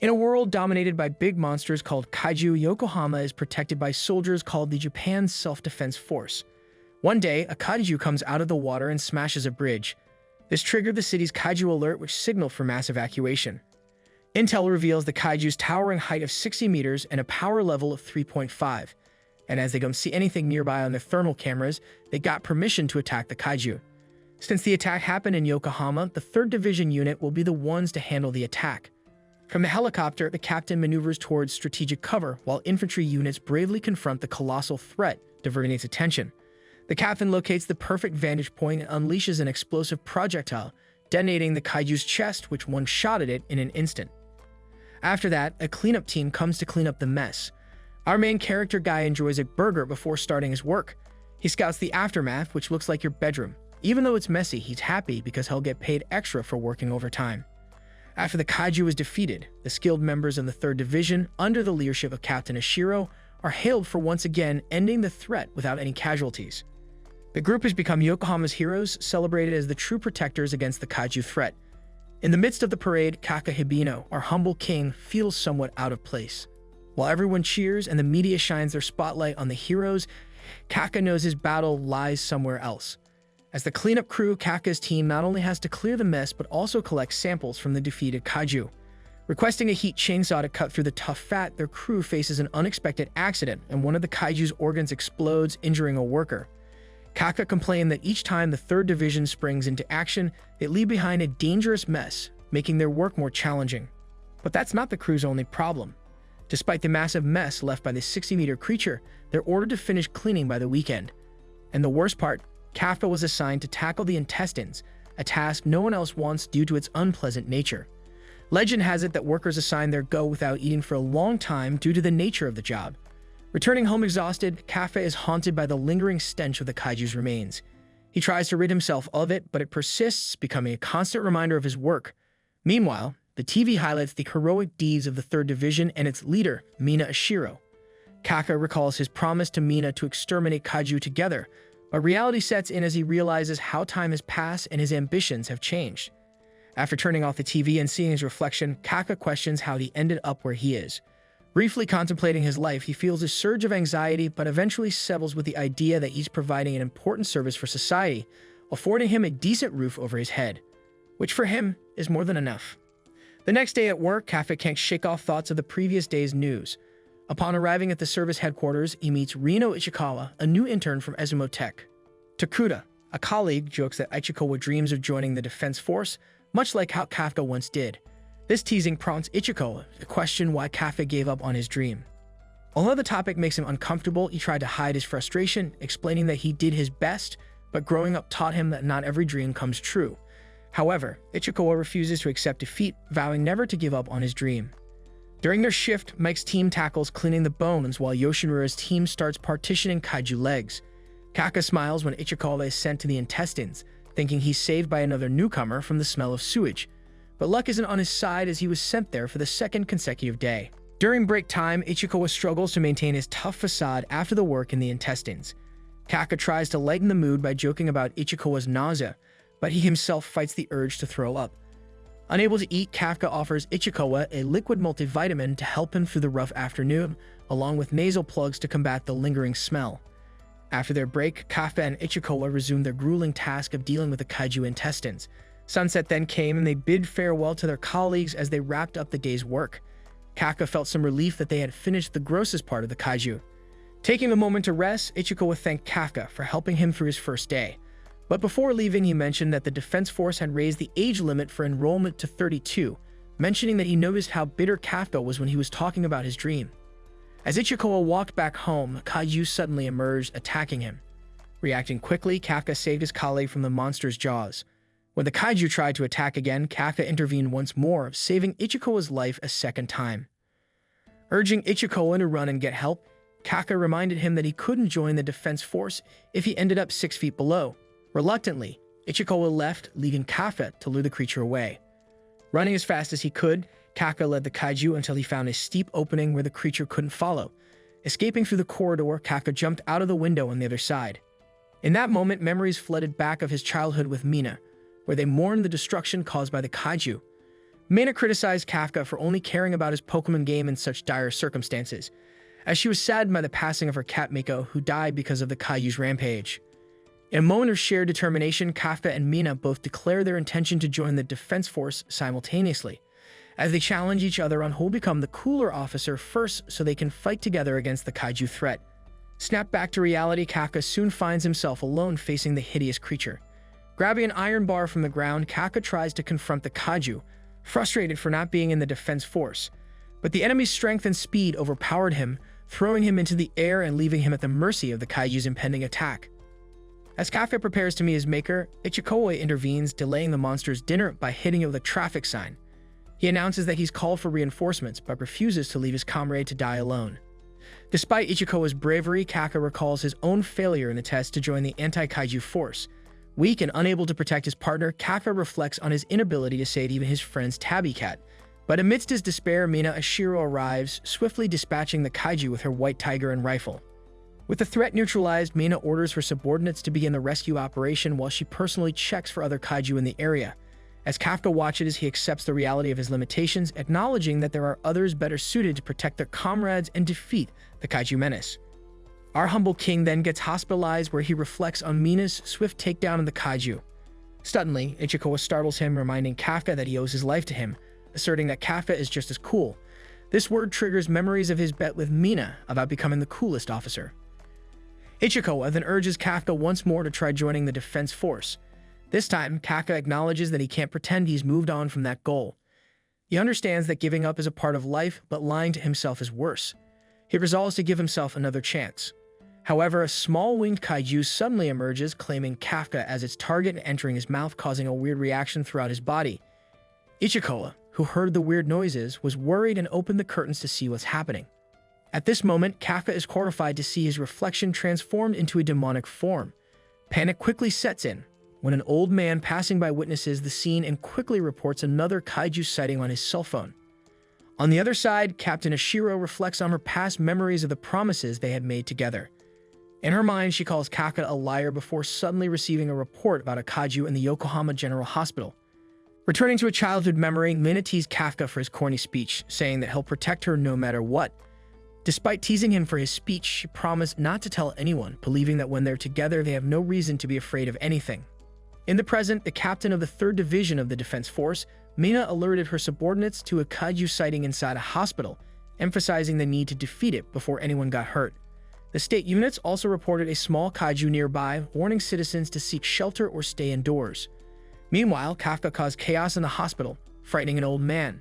In a world dominated by big monsters called Kaiju, Yokohama is protected by soldiers called the Japan Self-Defense Force. One day, a Kaiju comes out of the water and smashes a bridge. This triggered the city's Kaiju alert, which signaled for mass evacuation. Intel reveals the Kaiju's towering height of 60 meters and a power level of 3.5. And as they don't see anything nearby on their thermal cameras, they got permission to attack the Kaiju. Since the attack happened in Yokohama, the 3rd Division unit will be the ones to handle the attack. From the helicopter, the captain maneuvers towards strategic cover, while infantry units bravely confront the colossal threat, diverting its attention. The captain locates the perfect vantage point and unleashes an explosive projectile, detonating the Kaiju's chest, which one-shotted it in an instant. After that, a cleanup team comes to clean up the mess. Our main character Guy enjoys a burger before starting his work. He scouts the aftermath, which looks like your bedroom. Even though it's messy, he's happy because he'll get paid extra for working overtime. After the Kaiju is defeated, the skilled members of the 3rd Division, under the leadership of Captain Ashiro, are hailed for once again ending the threat without any casualties. The group has become Yokohama's heroes, celebrated as the true protectors against the Kaiju threat. In the midst of the parade, Kaka Hibino, our humble king, feels somewhat out of place. While everyone cheers and the media shines their spotlight on the heroes, Kaka knows his battle lies somewhere else. As the cleanup crew, Kaka's team not only has to clear the mess but also collect samples from the defeated Kaiju. Requesting a heat chainsaw to cut through the tough fat, their crew faces an unexpected accident and one of the Kaiju's organs explodes, injuring a worker. Kaka complained that each time the 3rd Division springs into action, they leave behind a dangerous mess, making their work more challenging. But that's not the crew's only problem. Despite the massive mess left by the 60-meter creature, they're ordered to finish cleaning by the weekend. And the worst part, Kafka was assigned to tackle the intestines, a task no one else wants due to its unpleasant nature. Legend has it that workers assign their go without eating for a long time due to the nature of the job. Returning home exhausted, Kafka is haunted by the lingering stench of the Kaiju's remains. He tries to rid himself of it, but it persists, becoming a constant reminder of his work. Meanwhile, the TV highlights the heroic deeds of the 3rd Division and its leader, Mina Ashiro. Kaka recalls his promise to Mina to exterminate Kaiju together, but reality sets in as he realizes how time has passed and his ambitions have changed. After turning off the TV and seeing his reflection, Kaka questions how he ended up where he is. Briefly contemplating his life, he feels a surge of anxiety, but eventually settles with the idea that he's providing an important service for society, affording him a decent roof over his head, which for him is more than enough. The next day at work, Kafka can't shake off thoughts of the previous day's news. Upon arriving at the service headquarters, he meets Rino Ichikawa, a new intern from Ezumo Tech. Takuda, a colleague, jokes that Ichikawa dreams of joining the defense force, much like how Kafka once did. This teasing prompts Ichikawa to question why Kafka gave up on his dream. Although the topic makes him uncomfortable, he tried to hide his frustration, explaining that he did his best, but growing up taught him that not every dream comes true. However, Ichikawa refuses to accept defeat, vowing never to give up on his dream. During their shift, Mike's team tackles cleaning the bones while Yoshinura's team starts partitioning Kaiju legs. Kaka smiles when Ichikawa is sent to the intestines, thinking he's saved by another newcomer from the smell of sewage. But luck isn't on his side as he was sent there for the 2nd consecutive day. During break time, Ichikawa struggles to maintain his tough facade after the work in the intestines. Kaka tries to lighten the mood by joking about Ichikawa's nausea, but he himself fights the urge to throw up. Unable to eat, Kafka offers Ichikawa a liquid multivitamin to help him through the rough afternoon, along with nasal plugs to combat the lingering smell. After their break, Kafka and Ichikawa resume their grueling task of dealing with the Kaiju intestines. Sunset then came and they bid farewell to their colleagues as they wrapped up the day's work. Kaka felt some relief that they had finished the grossest part of the Kaiju. Taking a moment to rest, Ichikawa thanked Kafka for helping him through his first day. But before leaving, he mentioned that the Defense Force had raised the age limit for enrollment to 32, mentioning that he noticed how bitter Kafka was when he was talking about his dream. As Ichikawa walked back home, Kaiju suddenly emerged, attacking him. Reacting quickly, Kafka saved his colleague from the monster's jaws. When the Kaiju tried to attack again, Kafka intervened once more, saving Ichikawa's life a second time. Urging Ichikawa to run and get help, Kafka reminded him that he couldn't join the Defense Force if he ended up 6 feet below. Reluctantly, Ichikawa left, leaving Kafka to lure the creature away. Running as fast as he could, Kafka led the Kaiju until he found a steep opening where the creature couldn't follow. Escaping through the corridor, Kafka jumped out of the window on the other side. In that moment, memories flooded back of his childhood with Mina, where they mourned the destruction caused by the Kaiju. Mina criticized Kafka for only caring about his Pokemon game in such dire circumstances, as she was saddened by the passing of her cat Miko, who died because of the Kaiju's rampage. In a moment of shared determination, Kafka and Mina both declare their intention to join the defense force simultaneously, as they challenge each other on who will become the cooler officer first so they can fight together against the Kaiju threat. Snapped back to reality, Kafka soon finds himself alone facing the hideous creature. Grabbing an iron bar from the ground, Kafka tries to confront the Kaiju, frustrated for not being in the defense force. But the enemy's strength and speed overpowered him, throwing him into the air and leaving him at the mercy of the Kaiju's impending attack. As Kafka prepares to meet his maker, Ichikawa intervenes, delaying the monster's dinner by hitting it with a traffic sign. He announces that he's called for reinforcements, but refuses to leave his comrade to die alone. Despite Ichikawa's bravery, Kafka recalls his own failure in the test to join the anti-Kaiju force. Weak and unable to protect his partner, Kafka reflects on his inability to save even his friend's tabby cat. But amidst his despair, Mina Ashiro arrives, swiftly dispatching the Kaiju with her white tiger and rifle. With the threat neutralized, Mina orders her subordinates to begin the rescue operation while she personally checks for other Kaiju in the area. As Kafka watches, he accepts the reality of his limitations, acknowledging that there are others better suited to protect their comrades and defeat the Kaiju menace. Our humble king then gets hospitalized, where he reflects on Mina's swift takedown of the Kaiju. Suddenly, Ichikawa startles him, reminding Kafka that he owes his life to him, asserting that Kafka is just as cool. This word triggers memories of his bet with Mina about becoming the coolest officer. Ichikawa then urges Kafka once more to try joining the defense force. This time, Kafka acknowledges that he can't pretend he's moved on from that goal. He understands that giving up is a part of life, but lying to himself is worse. He resolves to give himself another chance. However, a small winged Kaiju suddenly emerges, claiming Kafka as its target and entering his mouth, causing a weird reaction throughout his body. Ichikawa, who heard the weird noises, was worried and opened the curtains to see what's happening. At this moment, Kafka is horrified to see his reflection transformed into a demonic form. Panic quickly sets in, when an old man passing by witnesses the scene and quickly reports another Kaiju sighting on his cell phone. On the other side, Captain Ashiro reflects on her past memories of the promises they had made together. In her mind, she calls Kafka a liar before suddenly receiving a report about a Kaiju in the Yokohama General Hospital. Returning to a childhood memory, Mina teased Kafka for his corny speech, saying that he'll protect her no matter what. Despite teasing him for his speech, she promised not to tell anyone, believing that when they're together, they have no reason to be afraid of anything. In the present, the captain of the 3rd Division of the Defense Force, Mina alerted her subordinates to a Kaiju sighting inside a hospital, emphasizing the need to defeat it before anyone got hurt. The state units also reported a small Kaiju nearby, warning citizens to seek shelter or stay indoors. Meanwhile, Kafka caused chaos in the hospital, frightening an old man.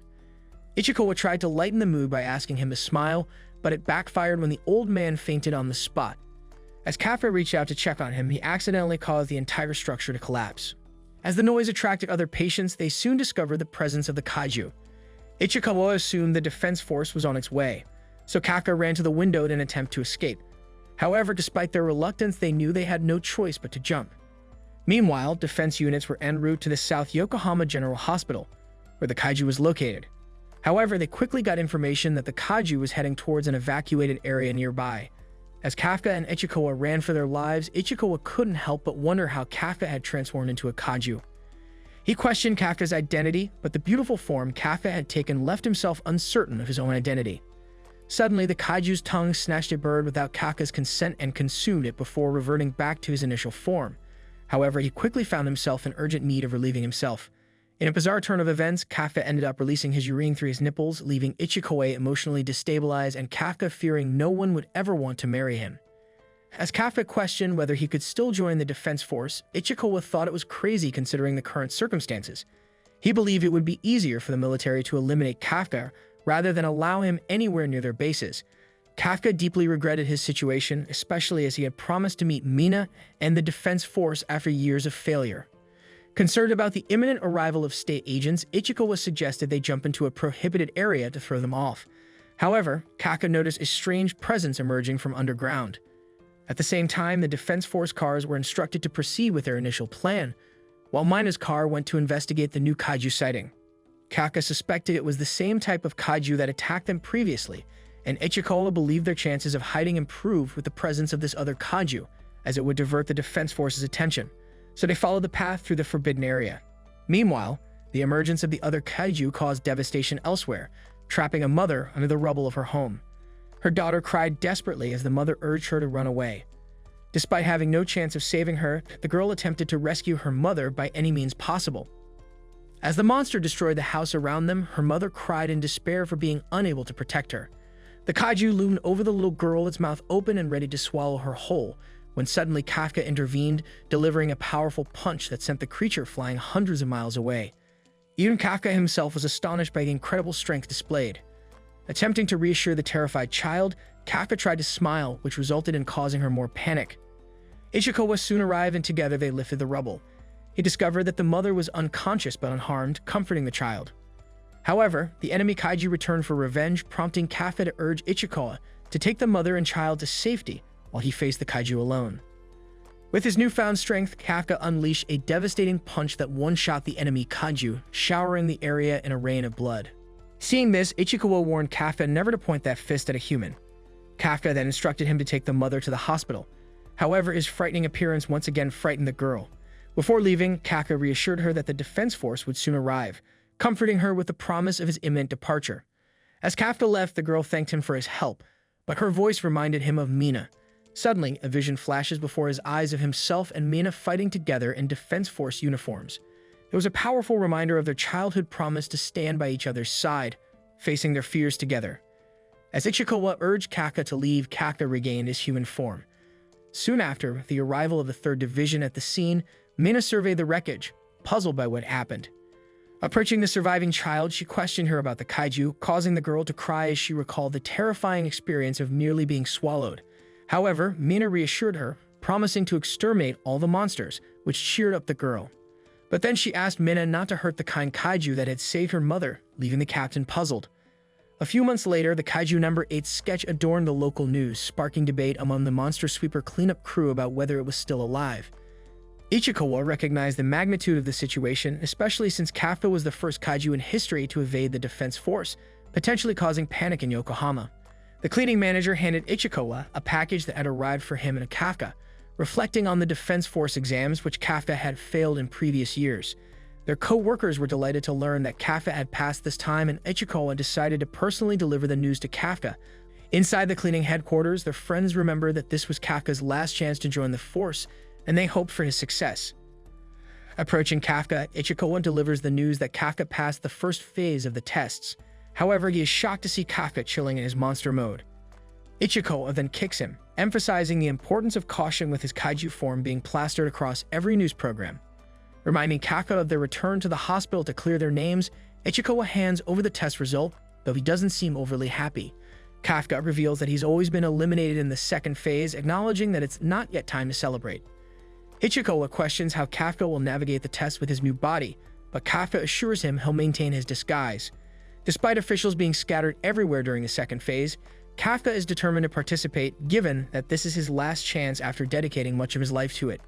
Ichikawa tried to lighten the mood by asking him to smile, but it backfired when the old man fainted on the spot. As Kafka reached out to check on him, he accidentally caused the entire structure to collapse. As the noise attracted other patients, they soon discovered the presence of the Kaiju. Ichikawa assumed the defense force was on its way, so Kafka ran to the window in an attempt to escape. However, despite their reluctance, they knew they had no choice but to jump. Meanwhile, defense units were en route to the South Yokohama General Hospital, where the Kaiju was located. However, they quickly got information that the Kaiju was heading towards an evacuated area nearby. As Kafka and Ichikawa ran for their lives, Ichikawa couldn't help but wonder how Kafka had transformed into a Kaiju. He questioned Kafka's identity, but the beautiful form Kafka had taken left himself uncertain of his own identity. Suddenly, the Kaiju's tongue snatched a bird without Kafka's consent and consumed it before reverting back to his initial form. However, he quickly found himself in urgent need of relieving himself. In a bizarre turn of events, Kafka ended up releasing his urine through his nipples, leaving Ichikawa emotionally destabilized and Kafka fearing no one would ever want to marry him. As Kafka questioned whether he could still join the defense force, Ichikawa thought it was crazy considering the current circumstances. He believed it would be easier for the military to eliminate Kafka rather than allow him anywhere near their bases. Kafka deeply regretted his situation, especially as he had promised to meet Mina and the defense force after years of failure. Concerned about the imminent arrival of state agents, Ichikawa suggested they jump into a prohibited area to throw them off. However, Kafka noticed a strange presence emerging from underground. At the same time, the defense force cars were instructed to proceed with their initial plan, while Mina's car went to investigate the new Kaiju sighting. Kafka suspected it was the same type of Kaiju that attacked them previously, and Ichikawa believed their chances of hiding improved with the presence of this other Kaiju, as it would divert the defense force's attention, so they followed the path through the forbidden area. Meanwhile, The emergence of the other Kaiju caused devastation elsewhere, trapping a mother under the rubble of her home. Her daughter cried desperately as the mother urged her to run away. Despite having no chance of saving her, the girl attempted to rescue her mother by any means possible. As the monster destroyed the house around them, her mother cried in despair for being unable to protect her. The Kaiju loomed over the little girl, its mouth open and ready to swallow her whole, when suddenly Kafka intervened, delivering a powerful punch that sent the creature flying hundreds of miles away. Even Kafka himself was astonished by the incredible strength displayed. Attempting to reassure the terrified child, Kafka tried to smile, which resulted in causing her more panic. Ichikawa soon arrived, and together they lifted the rubble. He discovered that the mother was unconscious but unharmed, comforting the child. However, the enemy Kaiju returned for revenge, prompting Kafka to urge Ichikawa to take the mother and child to safety while he faced the Kaiju alone. With his newfound strength, Kafka unleashed a devastating punch that one-shot the enemy Kaiju, showering the area in a rain of blood. Seeing this, Ichikawa warned Kafka never to point that fist at a human. Kafka then instructed him to take the mother to the hospital. However, his frightening appearance once again frightened the girl. Before leaving, Kafka reassured her that the defense force would soon arrive, comforting her with the promise of his imminent departure. As Kafka left, the girl thanked him for his help, but her voice reminded him of Mina. Suddenly, a vision flashes before his eyes of himself and Mina fighting together in defense force uniforms. It was a powerful reminder of their childhood promise to stand by each other's side, facing their fears together. As Ichikawa urged Kafka to leave, Kafka regained his human form. Soon after the arrival of the 3rd Division at the scene, Mina surveyed the wreckage, puzzled by what happened. Approaching the surviving child, she questioned her about the Kaiju, causing the girl to cry as she recalled the terrifying experience of nearly being swallowed. However, Mina reassured her, promising to exterminate all the monsters, which cheered up the girl. But then she asked Mina not to hurt the kind Kaiju that had saved her mother, leaving the captain puzzled. A few months later, the Kaiju No.Eight sketch adorned the local news, sparking debate among the monster sweeper cleanup crew about whether it was still alive. Ichikawa recognized the magnitude of the situation, especially since Kafka was the first Kaiju in history to evade the defense force, potentially causing panic in Yokohama. The cleaning manager handed Ichikawa a package that had arrived for him and Kafka, reflecting on the defense force exams which Kafka had failed in previous years. Their co-workers were delighted to learn that Kafka had passed this time, and Ichikawa decided to personally deliver the news to Kafka. Inside the cleaning headquarters, their friends remembered that this was Kafka's last chance to join the force, and they hoped for his success. Approaching Kafka, Ichikawa delivers the news that Kafka passed the first phase of the tests. However, he is shocked to see Kafka chilling in his monster mode. Ichikawa then kicks him, emphasizing the importance of caution with his Kaiju form being plastered across every news program. Reminding Kafka of their return to the hospital to clear their names, Ichikawa hands over the test result, though he doesn't seem overly happy. Kafka reveals that he's always been eliminated in the 2nd phase, acknowledging that it's not yet time to celebrate. Ichikawa questions how Kafka will navigate the test with his new body, but Kafka assures him he'll maintain his disguise. Despite officials being scattered everywhere during the 2nd phase, Kafka is determined to participate, given that this is his last chance after dedicating much of his life to it.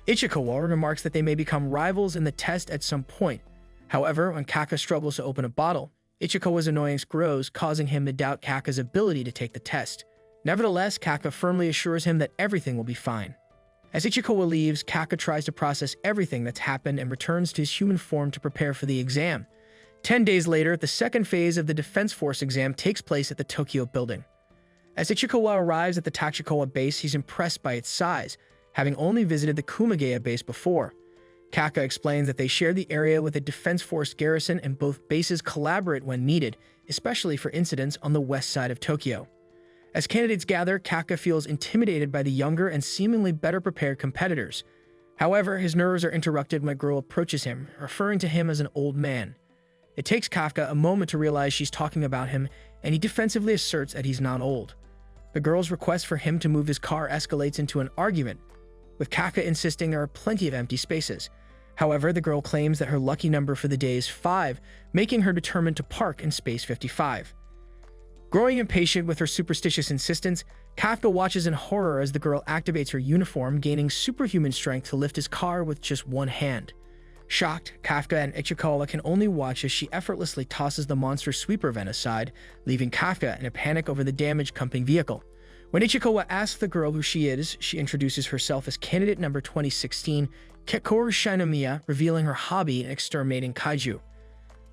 Ichikawa remarks that they may become rivals in the test at some point. However, when Kafka struggles to open a bottle, Ichikawa's annoyance grows, causing him to doubt Kafka's ability to take the test. Nevertheless, Kafka firmly assures him that everything will be fine. As Ichikawa leaves, Kafka tries to process everything that's happened and returns to his human form to prepare for the exam. 10 days later, the 2nd phase of the Defense Force exam takes place at the Tokyo building. As Ichikawa arrives at the Tachikawa base, he's impressed by its size, having only visited the Kumageya base before. Kafka explains that they share the area with a Defense Force garrison and both bases collaborate when needed, especially for incidents on the west side of Tokyo. As candidates gather, Kafka feels intimidated by the younger and seemingly better prepared competitors. However, his nerves are interrupted when a girl approaches him, referring to him as an old man. It takes Kafka a moment to realize she's talking about him, and he defensively asserts that he's not old. The girl's request for him to move his car escalates into an argument, with Kafka insisting there are plenty of empty spaces. However, the girl claims that her lucky number for the day is 5, making her determined to park in space 55. Growing impatient with her superstitious insistence, Kafka watches in horror as the girl activates her uniform, gaining superhuman strength to lift his car with just one hand. Shocked, Kafka and Ichikawa can only watch as she effortlessly tosses the monster sweeper vent aside, leaving Kafka in a panic over the damaged company vehicle. When Ichikawa asks the girl who she is, she introduces herself as candidate number 2016, Kekoru Shinomiya, revealing her hobby in exterminating kaiju.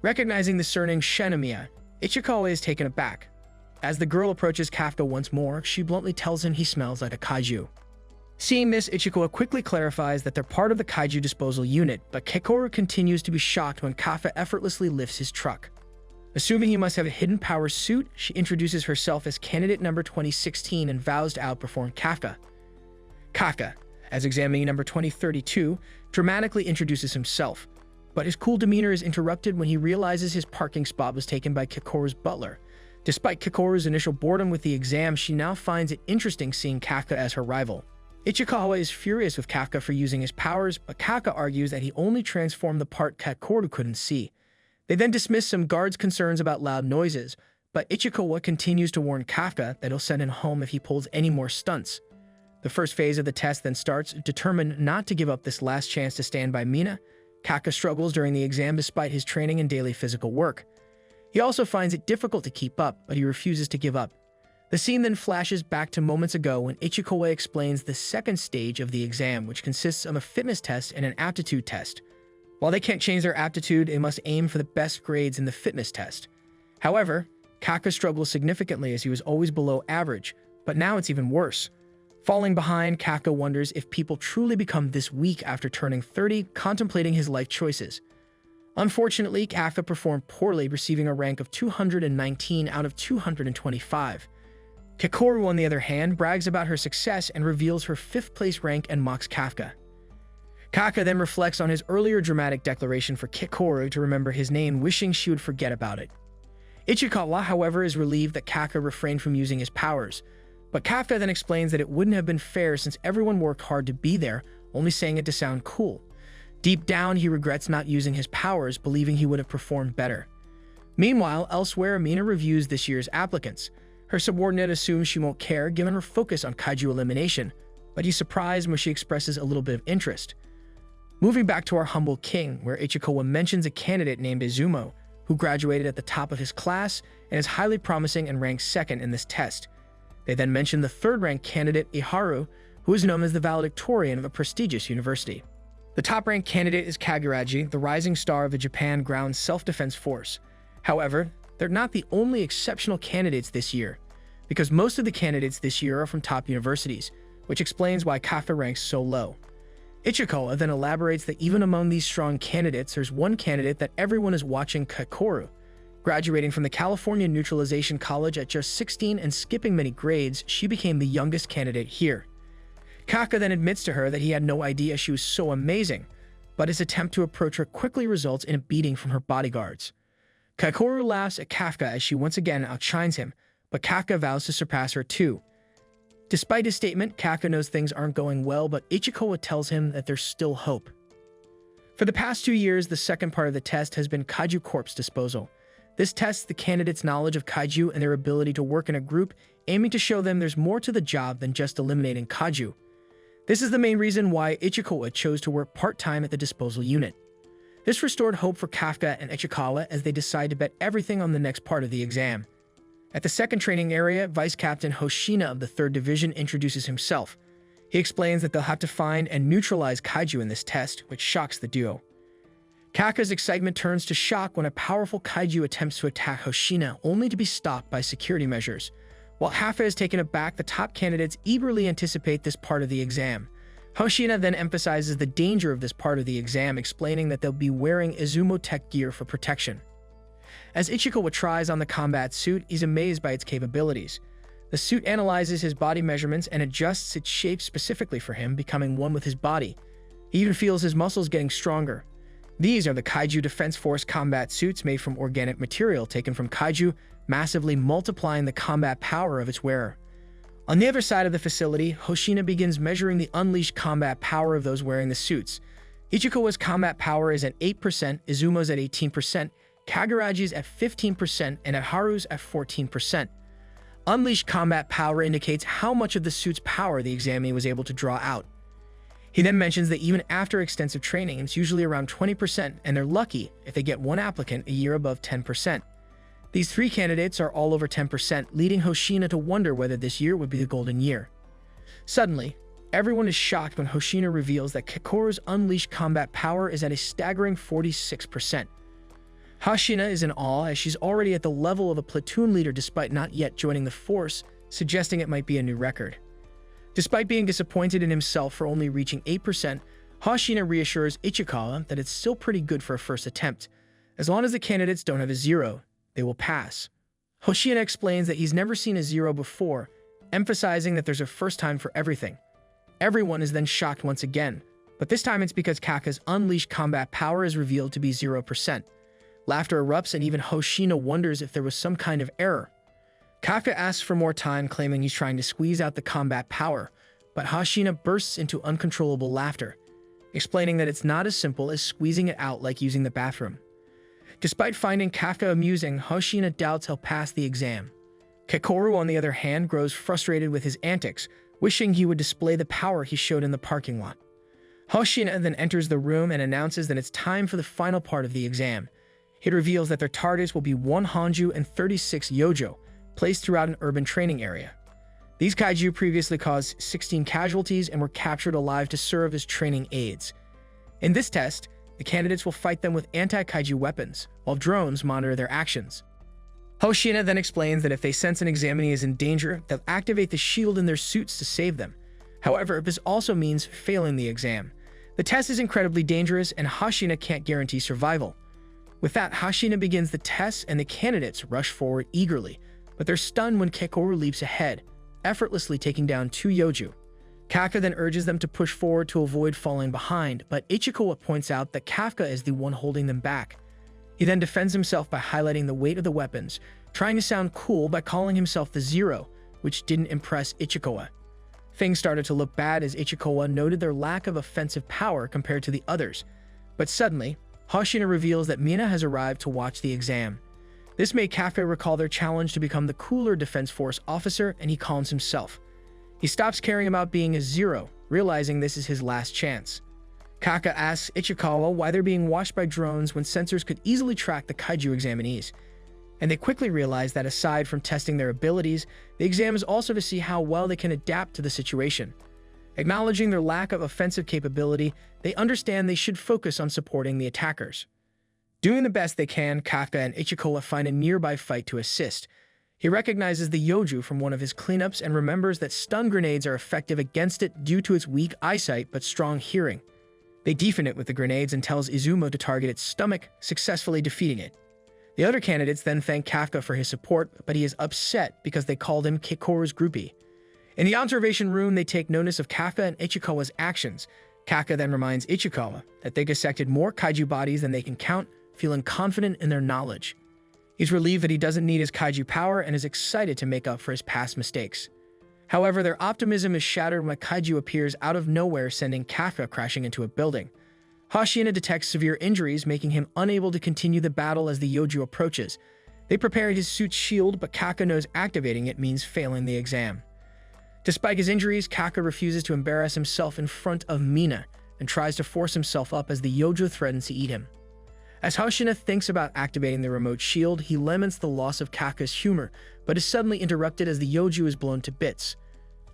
Recognizing the surname Shinomiya, Ichikawa is taken aback. As the girl approaches Kafka once more, she bluntly tells him he smells like a kaiju. Seeing this, Ichikawa quickly clarifies that they're part of the kaiju disposal unit, but Kekoru continues to be shocked when Kafka effortlessly lifts his truck. Assuming he must have a hidden power suit, she introduces herself as candidate number 2016 and vows to outperform Kafka. Kafka, as examinee number 2032, dramatically introduces himself, but his cool demeanor is interrupted when he realizes his parking spot was taken by Kekoru's butler. Despite Kekoru's initial boredom with the exam, she now finds it interesting seeing Kafka as her rival. Ichikawa is furious with Kafka for using his powers, but Kafka argues that he only transformed the part Kekoru couldn't see. They then dismiss some guards' concerns about loud noises, but Ichikawa continues to warn Kafka that he'll send him home if he pulls any more stunts. The first phase of the test then starts. Determined not to give up this last chance to stand by Mina, Kafka struggles during the exam despite his training and daily physical work. He also finds it difficult to keep up, but he refuses to give up. The scene then flashes back to moments ago when Ichikawa explains the second stage of the exam, which consists of a fitness test and an aptitude test. While they can't change their aptitude, they must aim for the best grades in the fitness test. However, Kafka struggles significantly as he was always below average, but now it's even worse. Falling behind, Kafka wonders if people truly become this weak after turning 30, contemplating his life choices. Unfortunately, Kafka performed poorly, receiving a rank of 219 out of 225. Kekoru, on the other hand, brags about her success and reveals her 5th place rank and mocks Kafka. Kafka then reflects on his earlier dramatic declaration for Kekoru to remember his name, wishing she would forget about it. Ichikawa, however, is relieved that Kafka refrained from using his powers, but Kafka then explains that it wouldn't have been fair since everyone worked hard to be there, only saying it to sound cool. Deep down, he regrets not using his powers, believing he would have performed better. Meanwhile, elsewhere, Mina reviews this year's applicants. Her subordinate assumes she won't care given her focus on kaiju elimination, but he's surprised when she expresses a little bit of interest. Moving back to our humble king, where Ichikawa mentions a candidate named Izumo, who graduated at the top of his class and is highly promising and ranks 2nd in this test. They then mention the 3rd-ranked candidate Iharu, who is known as the valedictorian of a prestigious university. The top-ranked candidate is Kaguraji, the rising star of the Japan Ground Self-Defense Force. However, they're not the only exceptional candidates this year, because most of the candidates this year are from top universities, which explains why Kafka ranks so low. Ichikawa then elaborates that even among these strong candidates, there's one candidate that everyone is watching, Kekoru. Graduating from the California Neutralization College at just 16 and skipping many grades, she became the youngest candidate here. Kafka then admits to her that he had no idea she was so amazing, but his attempt to approach her quickly results in a beating from her bodyguards. Kekoru laughs at Kafka as she once again outshines him, but Kafka vows to surpass her too. Despite his statement, Kafka knows things aren't going well, but Ichikawa tells him that there's still hope. For the past 2 years, the second part of the test has been Kaiju corpse disposal. This tests the candidates' knowledge of kaiju and their ability to work in a group, aiming to show them there's more to the job than just eliminating kaiju. This is the main reason why Ichikawa chose to work part-time at the disposal unit. This restored hope for Kafka and Ichikawa as they decide to bet everything on the next part of the exam. At the second training area, Vice Captain Hoshina of the 3rd Division introduces himself. He explains that they'll have to find and neutralize kaiju in this test, which shocks the duo. Kafka's excitement turns to shock when a powerful kaiju attempts to attack Hoshina, only to be stopped by security measures. While Kafka is taken aback, the top candidates eagerly anticipate this part of the exam. Hoshina then emphasizes the danger of this part of the exam, explaining that they'll be wearing Izumo tech gear for protection. As Ichikawa tries on the combat suit, he's amazed by its capabilities. The suit analyzes his body measurements and adjusts its shape specifically for him, becoming one with his body. He even feels his muscles getting stronger. These are the Kaiju Defense Force combat suits made from organic material taken from Kaiju, massively multiplying the combat power of its wearer. On the other side of the facility, Hoshina begins measuring the unleashed combat power of those wearing the suits. Ichikawa's combat power is at 8%, Izumo's at 18%, Kaguraji's at 15%, and Haru's at 14%. Unleashed combat power indicates how much of the suit's power the examinee was able to draw out. He then mentions that even after extensive training, it's usually around 20%, and they're lucky if they get one applicant a year above 10%. These three candidates are all over 10%, leading Hoshina to wonder whether this year would be the golden year. Suddenly, everyone is shocked when Hoshina reveals that Kakoru's unleashed combat power is at a staggering 46%. Hoshina is in awe as she's already at the level of a platoon leader despite not yet joining the force, suggesting it might be a new record. Despite being disappointed in himself for only reaching 8%, Hoshina reassures Ichikawa that it's still pretty good for a first attempt. As long as the candidates don't have a 0, they will pass. Hoshina explains that he's never seen a 0 before, emphasizing that there's a first time for everything. Everyone is then shocked once again, but this time it's because Kaka's unleashed combat power is revealed to be 0%. Laughter erupts and even Hoshina wonders if there was some kind of error. Kaka asks for more time, claiming he's trying to squeeze out the combat power, but Hoshina bursts into uncontrollable laughter, explaining that it's not as simple as squeezing it out like using the bathroom. Despite finding Kafka amusing, Hoshina doubts he'll pass the exam. Kakoru, on the other hand, grows frustrated with his antics, wishing he would display the power he showed in the parking lot. Hoshina then enters the room and announces that it's time for the final part of the exam. It reveals that their targets will be 1 Hanju and 36 Yojo, placed throughout an urban training area. These Kaiju previously caused 16 casualties and were captured alive to serve as training aids. In this test, the candidates will fight them with anti-Kaiju weapons, while drones monitor their actions. Hoshina then explains that if they sense an examinee is in danger, they'll activate the shield in their suits to save them. However, this also means failing the exam. The test is incredibly dangerous, and Hoshina can't guarantee survival. With that, Hoshina begins the test, and the candidates rush forward eagerly, but they're stunned when Kakoru leaps ahead, effortlessly taking down 2 Yoju. Kafka then urges them to push forward to avoid falling behind, but Ichikawa points out that Kafka is the one holding them back. He then defends himself by highlighting the weight of the weapons, trying to sound cool by calling himself the 0, which didn't impress Ichikawa. Things started to look bad as Ichikawa noted their lack of offensive power compared to the others, but suddenly, Hoshina reveals that Mina has arrived to watch the exam. This made Kafka recall their challenge to become the cooler Defense Force officer, and he calms himself. He stops caring about being a 0, realizing this is his last chance. Kaka asks Ichikawa why they're being watched by drones when sensors could easily track the Kaiju examinees. And they quickly realize that aside from testing their abilities, the exam is also to see how well they can adapt to the situation. Acknowledging their lack of offensive capability, they understand they should focus on supporting the attackers. Doing the best they can, Kafka and Ichikawa find a nearby fight to assist. He recognizes the Yoju from one of his cleanups and remembers that stun grenades are effective against it due to its weak eyesight but strong hearing. They deafen it with the grenades and tells Izumo to target its stomach, successfully defeating it. The other candidates then thank Kafka for his support, but he is upset because they called him Kakoru's groupie. In the observation room, they take notice of Kafka and Ichikawa's actions. Kafka then reminds Ichikawa that they dissected more Kaiju bodies than they can count, feeling confident in their knowledge. He's relieved that he doesn't need his Kaiju power and is excited to make up for his past mistakes. However, their optimism is shattered when Kaiju appears out of nowhere, sending Kafka crashing into a building. Hoshina detects severe injuries, making him unable to continue the battle as the Yoju approaches. They prepare his suit's shield, but Kaka knows activating it means failing the exam. Despite his injuries, Kaka refuses to embarrass himself in front of Mina and tries to force himself up as the Yoju threatens to eat him. As Hoshina thinks about activating the remote shield, he laments the loss of Kaka's humor, but is suddenly interrupted as the Yoju is blown to bits.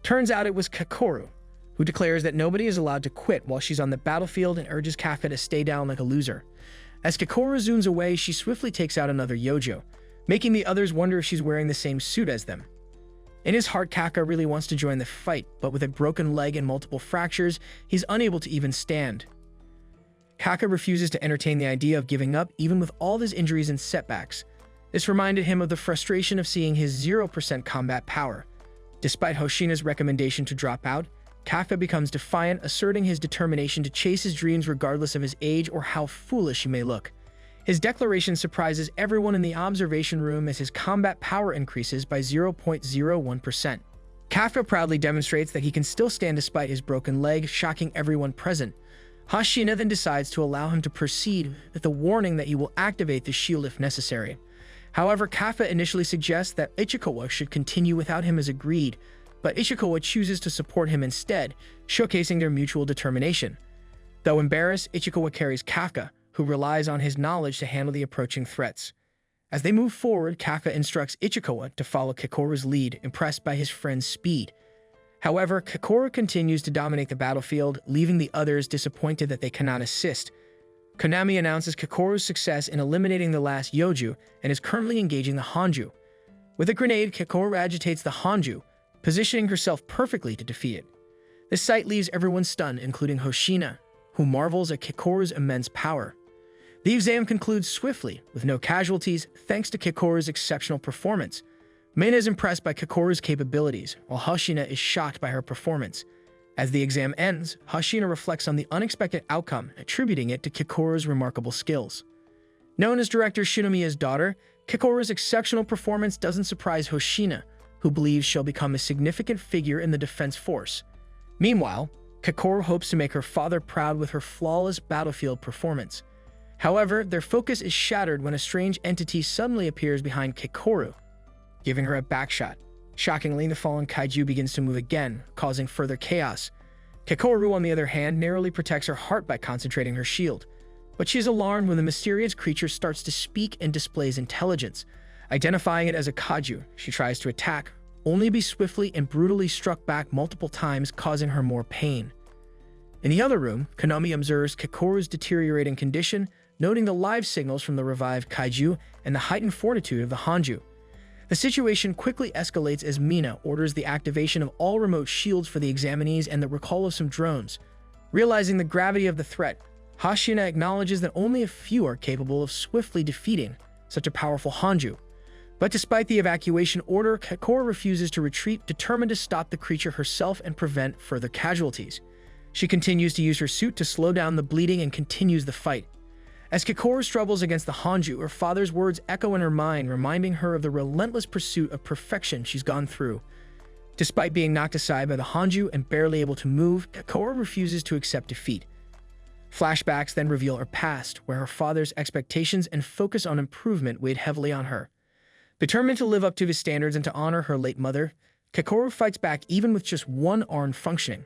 Turns out it was Kakoru, who declares that nobody is allowed to quit while she's on the battlefield and urges Kafka to stay down like a loser. As Kakoru zooms away, she swiftly takes out another Yojo, making the others wonder if she's wearing the same suit as them. In his heart, Kaka really wants to join the fight, but with a broken leg and multiple fractures, he's unable to even stand. Kaka refuses to entertain the idea of giving up, even with all his injuries and setbacks. This reminded him of the frustration of seeing his 0% combat power. Despite Hoshina's recommendation to drop out, Kaka becomes defiant, asserting his determination to chase his dreams regardless of his age or how foolish he may look. His declaration surprises everyone in the observation room as his combat power increases by 0.01%. Kafka proudly demonstrates that he can still stand despite his broken leg, shocking everyone present. Hoshina then decides to allow him to proceed with the warning that he will activate the shield if necessary. However, Kafka initially suggests that Ichikawa should continue without him as agreed, but Ichikawa chooses to support him instead, showcasing their mutual determination. Though embarrassed, Ichikawa carries Kafka, who relies on his knowledge to handle the approaching threats. As they move forward, Kafka instructs Ichikawa to follow Kikoru's lead, impressed by his friend's speed. However, Kikoru continues to dominate the battlefield, leaving the others disappointed that they cannot assist. Konami announces Kikoru's success in eliminating the last Yoju and is currently engaging the Hanju. With a grenade, Kikoru agitates the Hanju, positioning herself perfectly to defeat it. This sight leaves everyone stunned, including Hoshina, who marvels at Kikoru's immense power. The exam concludes swiftly, with no casualties, thanks to Kikoru's exceptional performance. Mina is impressed by Kikoru's capabilities, while Hoshina is shocked by her performance. As the exam ends, Hoshina reflects on the unexpected outcome, attributing it to Kikoru's remarkable skills. Known as director Shinomiya's daughter, Kikoru's exceptional performance doesn't surprise Hoshina, who believes she'll become a significant figure in the defense force. Meanwhile, Kikoru hopes to make her father proud with her flawless battlefield performance. However, their focus is shattered when a strange entity suddenly appears behind Kikoru, giving her a backshot. Shockingly, the fallen Kaiju begins to move again, causing further chaos. Kikoru, on the other hand, narrowly protects her heart by concentrating her shield. But she is alarmed when the mysterious creature starts to speak and displays intelligence. Identifying it as a Kaiju, she tries to attack, only to be swiftly and brutally struck back multiple times, causing her more pain. In the other room, Konami observes Kikoru's deteriorating condition, noting the live signals from the revived Kaiju and the heightened fortitude of the Hanju. The situation quickly escalates as Mina orders the activation of all remote shields for the examinees and the recall of some drones. Realizing the gravity of the threat, Hoshina acknowledges that only a few are capable of swiftly defeating such a powerful Hanju. But despite the evacuation order, Kikoru refuses to retreat, determined to stop the creature herself and prevent further casualties. She continues to use her suit to slow down the bleeding and continues the fight. As Kikoru struggles against the Hanju, her father's words echo in her mind, reminding her of the relentless pursuit of perfection she's gone through. Despite being knocked aside by the Hanju and barely able to move, Kikoru refuses to accept defeat. Flashbacks then reveal her past, where her father's expectations and focus on improvement weighed heavily on her. Determined to live up to his standards and to honor her late mother, Kikoru fights back even with just one arm functioning.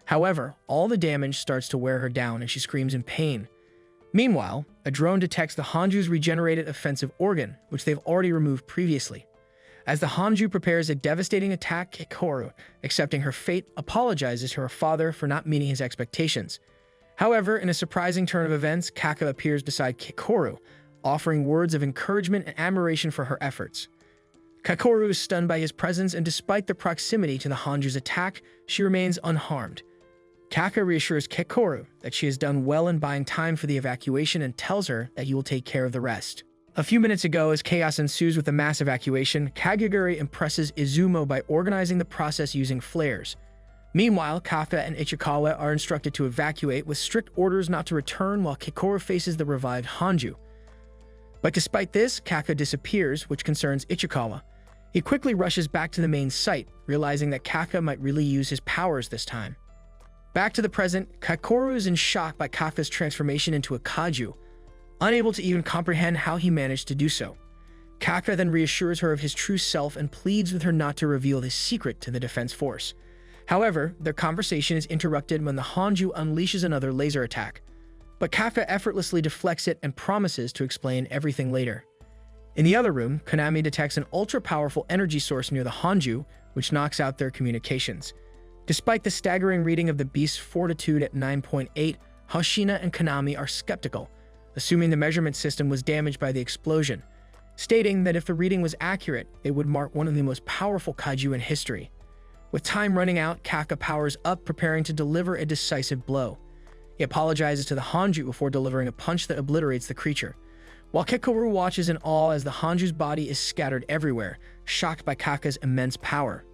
However, all the damage starts to wear her down and she screams in pain. Meanwhile, a drone detects the Hanju's regenerated offensive organ, which they've already removed previously. As the Hanju prepares a devastating attack, Kikoru, accepting her fate, apologizes to her father for not meeting his expectations. However, in a surprising turn of events, Kaka appears beside Kikoru, offering words of encouragement and admiration for her efforts. Kikoru is stunned by his presence, and despite the proximity to the Hanju's attack, she remains unharmed. Kaka reassures Kikoru that she has done well in buying time for the evacuation and tells her that he will take care of the rest. A few minutes ago, as chaos ensues with the mass evacuation, Kageguri impresses Izumo by organizing the process using flares. Meanwhile, Kafka and Ichikawa are instructed to evacuate with strict orders not to return while Kikoru faces the revived Hanju. But despite this, Kaka disappears, which concerns Ichikawa. He quickly rushes back to the main site, realizing that Kaka might really use his powers this time. Back to the present, Kikoru is in shock by Kafka's transformation into a Kaiju, unable to even comprehend how he managed to do so. Kafka then reassures her of his true self and pleads with her not to reveal his secret to the defense force. However, their conversation is interrupted when the Hanju unleashes another laser attack, but Kafka effortlessly deflects it and promises to explain everything later. In the other room, Konami detects an ultra-powerful energy source near the Hanju, which knocks out their communications. Despite the staggering reading of the beast's fortitude at 9.8, Hoshina and Konami are skeptical, assuming the measurement system was damaged by the explosion, stating that if the reading was accurate, it would mark one of the most powerful Kaiju in history. With time running out, Kaka powers up, preparing to deliver a decisive blow. He apologizes to the Hanju before delivering a punch that obliterates the creature, while Kikoru watches in awe as the Hanju's body is scattered everywhere, shocked by Kaka's immense power.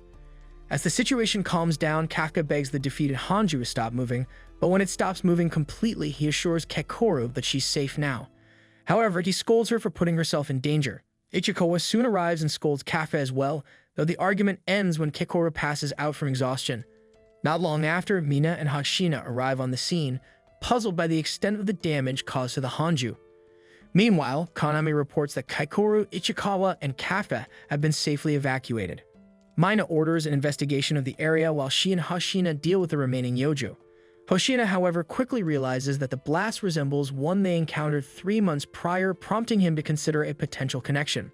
As the situation calms down, Kaka begs the defeated Hanju to stop moving, but when it stops moving completely, he assures Kikoru that she's safe now. However, he scolds her for putting herself in danger. Ichikawa soon arrives and scolds Kaka as well, though the argument ends when Kikoru passes out from exhaustion. Not long after, Mina and Hoshina arrive on the scene, puzzled by the extent of the damage caused to the Hanju. Meanwhile, Konami reports that Kikoru, Ichikawa, and Kaka have been safely evacuated. Mina orders an investigation of the area while she and Hoshina deal with the remaining Yoju. Hoshina, however, quickly realizes that the blast resembles one they encountered 3 months prior, prompting him to consider a potential connection.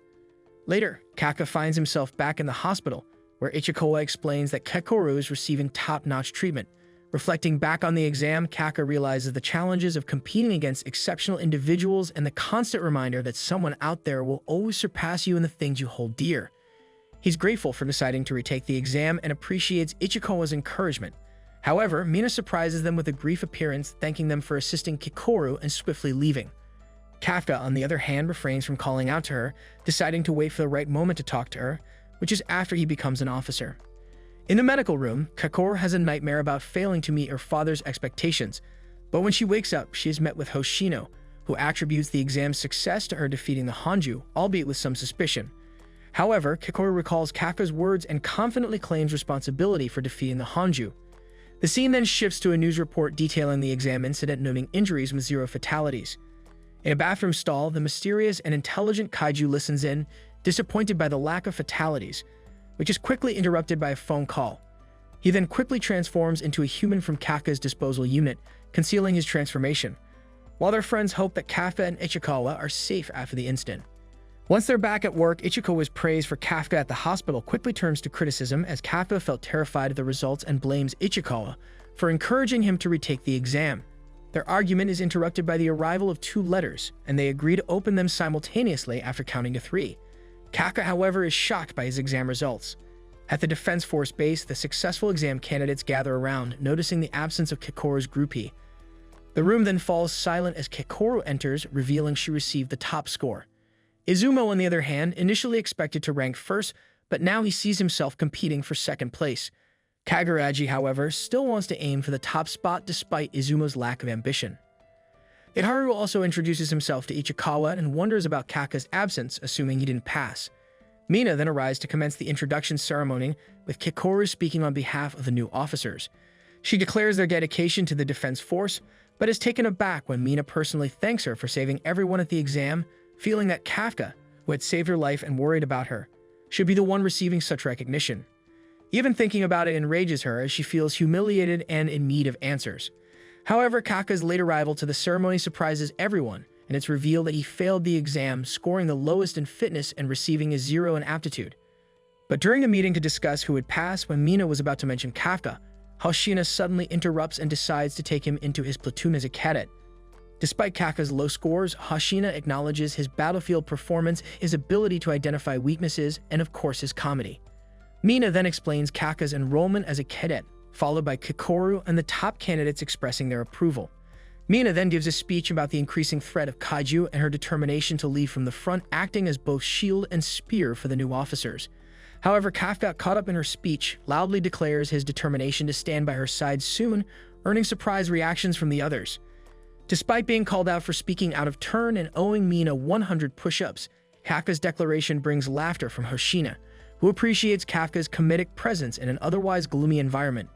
Later, Kaka finds himself back in the hospital, where Ichikawa explains that Kekoru is receiving top-notch treatment. Reflecting back on the exam, Kaka realizes the challenges of competing against exceptional individuals and the constant reminder that someone out there will always surpass you in the things you hold dear. He's grateful for deciding to retake the exam and appreciates Ichikawa's encouragement. However, Mina surprises them with a brief appearance, thanking them for assisting Kekoru and swiftly leaving. Kafka, on the other hand, refrains from calling out to her, deciding to wait for the right moment to talk to her, which is after he becomes an officer. In the medical room, Kekoru has a nightmare about failing to meet her father's expectations, but when she wakes up, she is met with Hoshino, who attributes the exam's success to her defeating the Hanju, albeit with some suspicion. However, Kekoru recalls Kafka's words and confidently claims responsibility for defeating the Hanju. The scene then shifts to a news report detailing the exam incident, noting injuries with 0 fatalities. In a bathroom stall, the mysterious and intelligent Kaiju listens in, disappointed by the lack of fatalities, which is quickly interrupted by a phone call. He then quickly transforms into a human from Kafka's disposal unit, concealing his transformation, while their friends hope that Kafka and Ichikawa are safe after the incident. Once they're back at work, Ichikawa's praise for Kafka at the hospital quickly turns to criticism as Kafka felt terrified of the results and blames Ichikawa for encouraging him to retake the exam. Their argument is interrupted by the arrival of 2 letters, and they agree to open them simultaneously after counting to 3. Kafka, however, is shocked by his exam results. At the Defense Force base, the successful exam candidates gather around, noticing the absence of Kekoru's groupie. The room then falls silent as Kekoru enters, revealing she received the top score. Izumo, on the other hand, initially expected to rank first, but now he sees himself competing for second place. Kaguraji, however, still wants to aim for the top spot despite Izumo's lack of ambition. Itaharu also introduces himself to Ichikawa and wonders about Kaka's absence, assuming he didn't pass. Mina then arrives to commence the introduction ceremony, with Kekoru speaking on behalf of the new officers. She declares their dedication to the Defense Force, but is taken aback when Mina personally thanks her for saving everyone at the exam, feeling that Kafka, who had saved her life and worried about her, should be the one receiving such recognition. Even thinking about it enrages her as she feels humiliated and in need of answers. However, Kaka's late arrival to the ceremony surprises everyone, and it's revealed that he failed the exam, scoring the lowest in fitness and receiving a 0 in aptitude. But during a meeting to discuss who would pass, when Mina was about to mention Kafka, Hoshina suddenly interrupts and decides to take him into his platoon as a cadet. Despite Kaka's low scores, Hoshina acknowledges his battlefield performance, his ability to identify weaknesses, and of course his comedy. Mina then explains Kaka's enrollment as a cadet, followed by Kekoru and the top candidates expressing their approval. Mina then gives a speech about the increasing threat of Kaiju and her determination to lead from the front, acting as both shield and spear for the new officers. However, Kafka, caught up in her speech, loudly declares his determination to stand by her side soon, earning surprise reactions from the others. Despite being called out for speaking out of turn and owing Mina 100 push-ups, Kafka's declaration brings laughter from Hoshina, who appreciates Kafka's comedic presence in an otherwise gloomy environment.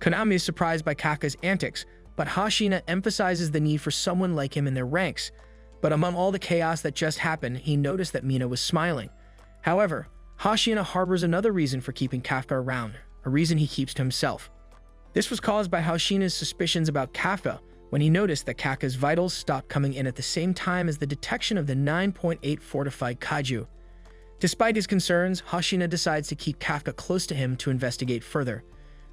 Konami is surprised by Kafka's antics, but Hoshina emphasizes the need for someone like him in their ranks. But among all the chaos that just happened, he noticed that Mina was smiling. However, Hoshina harbors another reason for keeping Kafka around, a reason he keeps to himself. This was caused by Hoshina's suspicions about Kafka when he noticed that Kafka's vitals stopped coming in at the same time as the detection of the 9.8 fortified Kaiju. Despite his concerns, Hoshina decides to keep Kafka close to him to investigate further.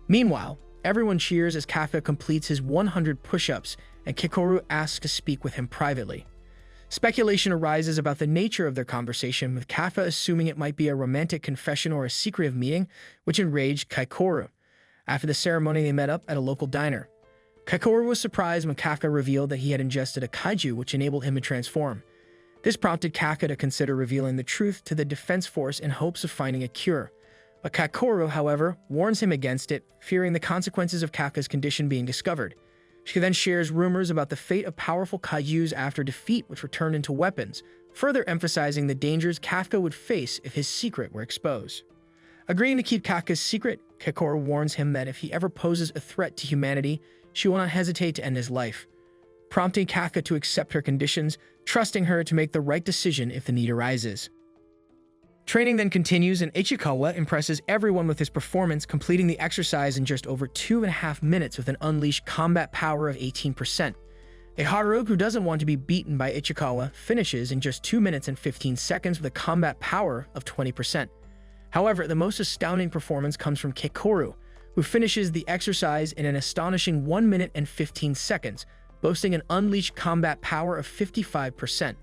Meanwhile, everyone cheers as Kafka completes his 100 push-ups, and Kekoru asks to speak with him privately. Speculation arises about the nature of their conversation, with Kafka assuming it might be a romantic confession or a secretive meeting, which enraged Kekoru. After the ceremony, they met up at a local diner. Kekoru was surprised when Kafka revealed that he had ingested a kaiju, which enabled him to transform. This prompted Kafka to consider revealing the truth to the Defense Force in hopes of finding a cure. But Kekoru, however, warns him against it, fearing the consequences of Kafka's condition being discovered. She then shares rumors about the fate of powerful kaijus after defeat, which were turned into weapons, further emphasizing the dangers Kafka would face if his secret were exposed. Agreeing to keep Kafka's secret, Kekoru warns him that if he ever poses a threat to humanity, she will not hesitate to end his life, prompting Kafka to accept her conditions, trusting her to make the right decision if the need arises. Training then continues, and Ichikawa impresses everyone with his performance, completing the exercise in just over 2.5 minutes with an unleashed combat power of 18%. A Haruo who doesn't want to be beaten by Ichikawa finishes in just 2 minutes and 15 seconds with a combat power of 20%. However, the most astounding performance comes from Keikoru, who finishes the exercise in an astonishing 1 minute and 15 seconds, boasting an unleashed combat power of 55%.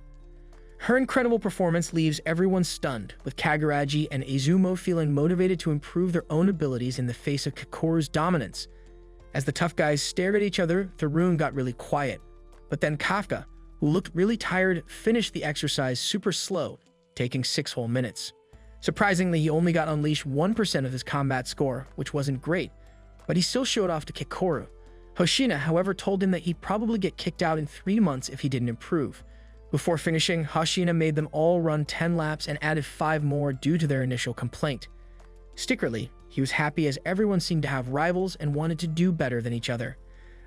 Her incredible performance leaves everyone stunned, with Kaguraji and Izumo feeling motivated to improve their own abilities in the face of Keikoru's dominance. As the tough guys stared at each other, the room got really quiet. But then Kafka, who looked really tired, finished the exercise super slow, taking 6 whole minutes. Surprisingly, he only got unleashed 1% of his combat score, which wasn't great, but he still showed off to Keikoru. Hoshina, however, told him that he'd probably get kicked out in 3 months if he didn't improve. Before finishing, Hoshina made them all run 10 laps and added 5 more due to their initial complaint. Secretly, he was happy as everyone seemed to have rivals and wanted to do better than each other.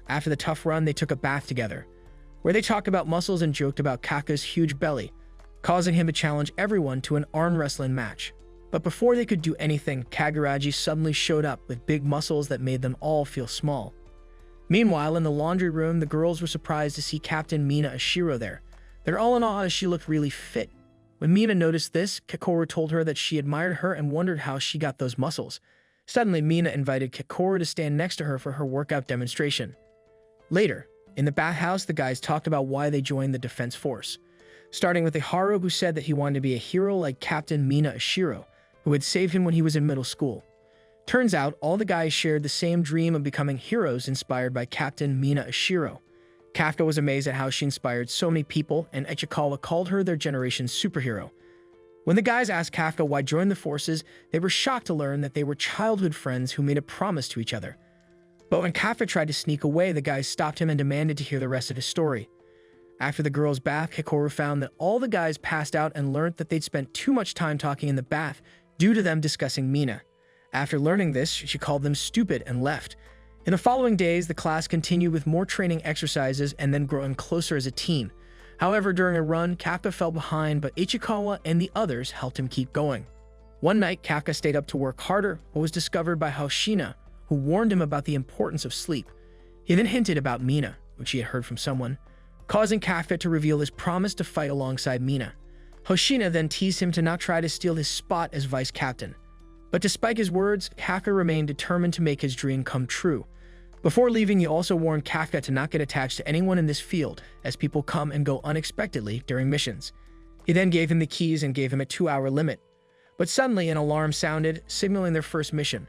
After the tough run, they took a bath together, where they talked about muscles and joked about Kaka's huge belly, causing him to challenge everyone to an arm wrestling match. But before they could do anything, Kaguraji suddenly showed up with big muscles that made them all feel small. Meanwhile, in the laundry room, the girls were surprised to see Captain Mina Ashiro there. They're all in awe as she looked really fit. When Mina noticed this, Keikoru told her that she admired her and wondered how she got those muscles. Suddenly, Mina invited Keikoru to stand next to her for her workout demonstration. Later, in the bathhouse, the guys talked about why they joined the defense force, starting with a Haru who said that he wanted to be a hero like Captain Mina Ashiro, who had saved him when he was in middle school. Turns out, all the guys shared the same dream of becoming heroes inspired by Captain Mina Ashiro. Kafka was amazed at how she inspired so many people, and Ichikawa called her their generation's superhero. When the guys asked Kafka why join the forces, they were shocked to learn that they were childhood friends who made a promise to each other. But when Kafka tried to sneak away, the guys stopped him and demanded to hear the rest of his story. After the girls' bath, Keikoru found that all the guys passed out and learned that they'd spent too much time talking in the bath due to them discussing Mina. After learning this, she called them stupid and left. In the following days, the class continued with more training exercises and then growing closer as a team. However, during a run, Kafka fell behind, but Ichikawa and the others helped him keep going. One night, Kafka stayed up to work harder, but was discovered by Hoshina, who warned him about the importance of sleep. He then hinted about Mina, which he had heard from someone, causing Kafka to reveal his promise to fight alongside Mina. Hoshina then teased him to not try to steal his spot as vice captain. But despite his words, Kafka remained determined to make his dream come true. Before leaving, he also warned Kafka to not get attached to anyone in this field, as people come and go unexpectedly during missions. He then gave him the keys and gave him a 2-hour limit. But suddenly an alarm sounded, signaling their first mission.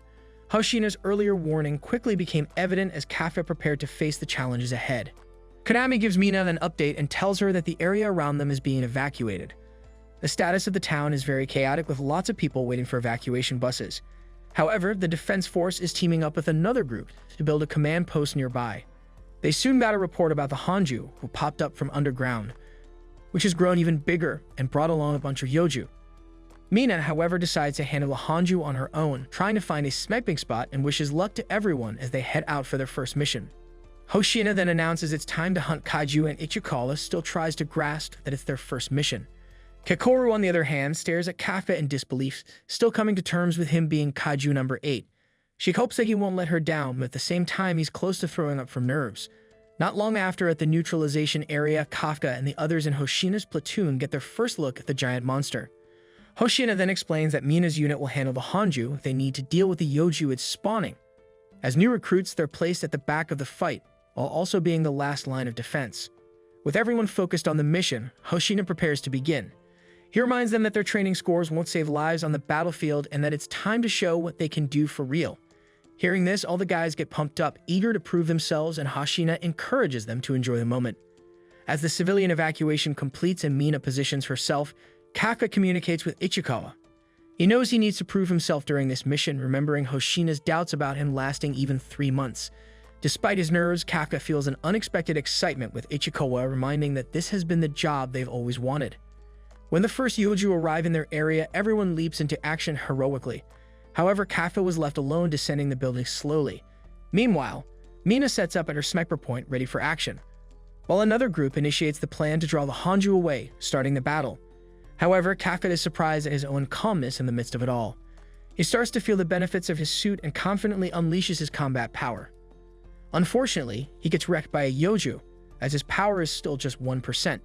Hoshina's earlier warning quickly became evident as Kafka prepared to face the challenges ahead. Konami gives Mina an update and tells her that the area around them is being evacuated. The status of the town is very chaotic, with lots of people waiting for evacuation buses. However, the defense force is teaming up with another group to build a command post nearby. They soon got a report about the Hanju, who popped up from underground, which has grown even bigger and brought along a bunch of Yoju. Mina, however, decides to handle the Hanju on her own, trying to find a sniping spot, and wishes luck to everyone as they head out for their first mission. Hoshina then announces it's time to hunt Kaiju, and Ichikawa still tries to grasp that it's their first mission. Keikoru, on the other hand, stares at Kafka in disbelief, still coming to terms with him being Kaiju No.Eight. She hopes that he won't let her down, but at the same time he's close to throwing up from nerves. Not long after, at the neutralization area, Kafka and the others in Hoshina's platoon get their first look at the giant monster. Hoshina then explains that Mina's unit will handle the Hanju if they need to deal with the Yoju it's spawning. As new recruits, they're placed at the back of the fight, while also being the last line of defense. With everyone focused on the mission, Hoshina prepares to begin. He reminds them that their training scores won't save lives on the battlefield and that it's time to show what they can do for real. Hearing this, all the guys get pumped up, eager to prove themselves, and Hoshina encourages them to enjoy the moment. As the civilian evacuation completes and Mina positions herself, Kafka communicates with Ichikawa. He knows he needs to prove himself during this mission, remembering Hoshina's doubts about him lasting even 3 months. Despite his nerves, Kafka feels an unexpected excitement with Ichikawa, reminding that this has been the job they've always wanted. When the first Yoju arrive in their area, everyone leaps into action heroically. However, Kafka was left alone, descending the building slowly. Meanwhile, Mina sets up at her sniper point, ready for action, while another group initiates the plan to draw the Hanju away, starting the battle. However, Kafka is surprised at his own calmness in the midst of it all. He starts to feel the benefits of his suit and confidently unleashes his combat power. Unfortunately, he gets wrecked by a Yoju, as his power is still just 1%.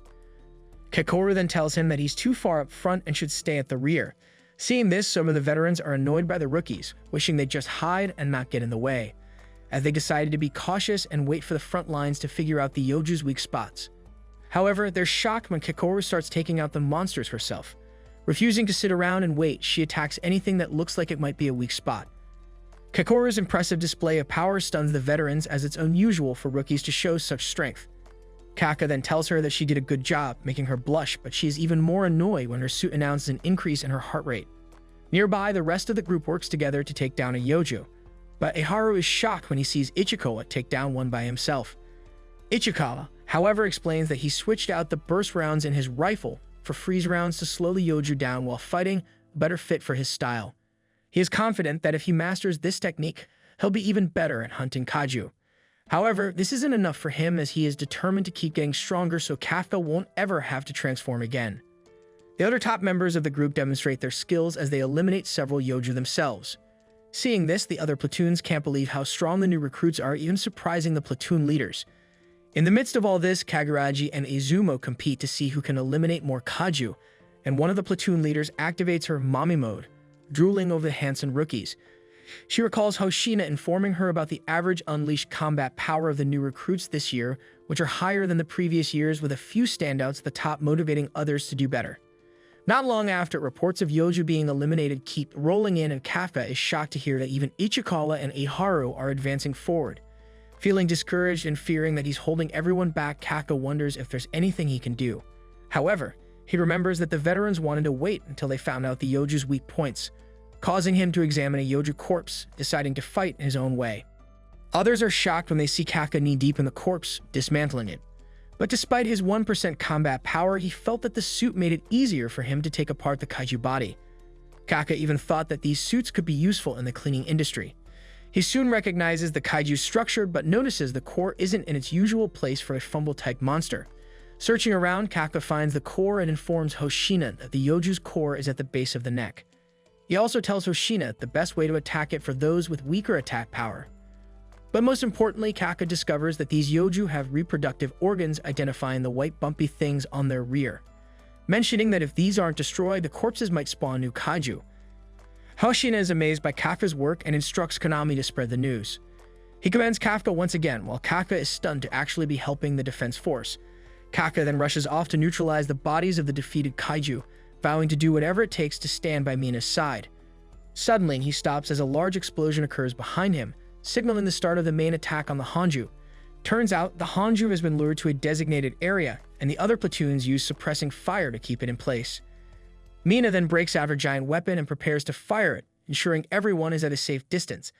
Kekoru then tells him that he's too far up front and should stay at the rear. Seeing this, some of the veterans are annoyed by the rookies, wishing they'd just hide and not get in the way, as they decided to be cautious and wait for the front lines to figure out the Yoju's weak spots. However, they're shocked when Kekoru starts taking out the monsters herself. Refusing to sit around and wait, she attacks anything that looks like it might be a weak spot. Kekoru's impressive display of power stuns the veterans, as it's unusual for rookies to show such strength. Kaka then tells her that she did a good job, making her blush, but she is even more annoyed when her suit announces an increase in her heart rate. Nearby, the rest of the group works together to take down a Yoju, but Eharu is shocked when he sees Ichikawa take down one by himself. Ichikawa, however, explains that he switched out the burst rounds in his rifle for freeze rounds to slow the Yoju down while fighting, better fit for his style. He is confident that if he masters this technique, he'll be even better at hunting Kaiju. However, this isn't enough for him, as he is determined to keep getting stronger so Kafka won't ever have to transform again. The other top members of the group demonstrate their skills as they eliminate several Yoju themselves. Seeing this, the other platoons can't believe how strong the new recruits are, even surprising the platoon leaders. In the midst of all this, Kaguraji and Izumo compete to see who can eliminate more Kaiju, and one of the platoon leaders activates her mommy mode, drooling over the handsome rookies. She recalls Hoshina informing her about the average unleashed combat power of the new recruits this year, which are higher than the previous years, with a few standouts at the top motivating others to do better. Not long after, reports of Yoju being eliminated keep rolling in, and Kafka is shocked to hear that even Ichikawa and Eharu are advancing forward. Feeling discouraged and fearing that he's holding everyone back, Kafka wonders if there's anything he can do. However, he remembers that the veterans wanted to wait until they found out the Yoju's weak points, causing him to examine a Yoju corpse, deciding to fight in his own way. Others are shocked when they see Kafka knee-deep in the corpse, dismantling it. But despite his 1% combat power, he felt that the suit made it easier for him to take apart the Kaiju body. Kafka even thought that these suits could be useful in the cleaning industry. He soon recognizes the Kaiju's structure, but notices the core isn't in its usual place for a fumble-type monster. Searching around, Kafka finds the core and informs Hoshina that the Yoju's core is at the base of the neck. He also tells Hoshina the best way to attack it for those with weaker attack power. But most importantly, Kafka discovers that these Yoju have reproductive organs, identifying the white bumpy things on their rear, mentioning that if these aren't destroyed, the corpses might spawn new Kaiju. Hoshina is amazed by Kafka's work and instructs Konami to spread the news. He commands Kafka once again, while Kafka is stunned to actually be helping the defense force. Kafka then rushes off to neutralize the bodies of the defeated Kaiju, vowing to do whatever it takes to stand by Mina's side. Suddenly, he stops as a large explosion occurs behind him, signaling the start of the main attack on the Hanju. Turns out, the Hanju has been lured to a designated area, and the other platoons use suppressing fire to keep it in place. Mina then breaks out her giant weapon and prepares to fire it, ensuring everyone is at a safe distance.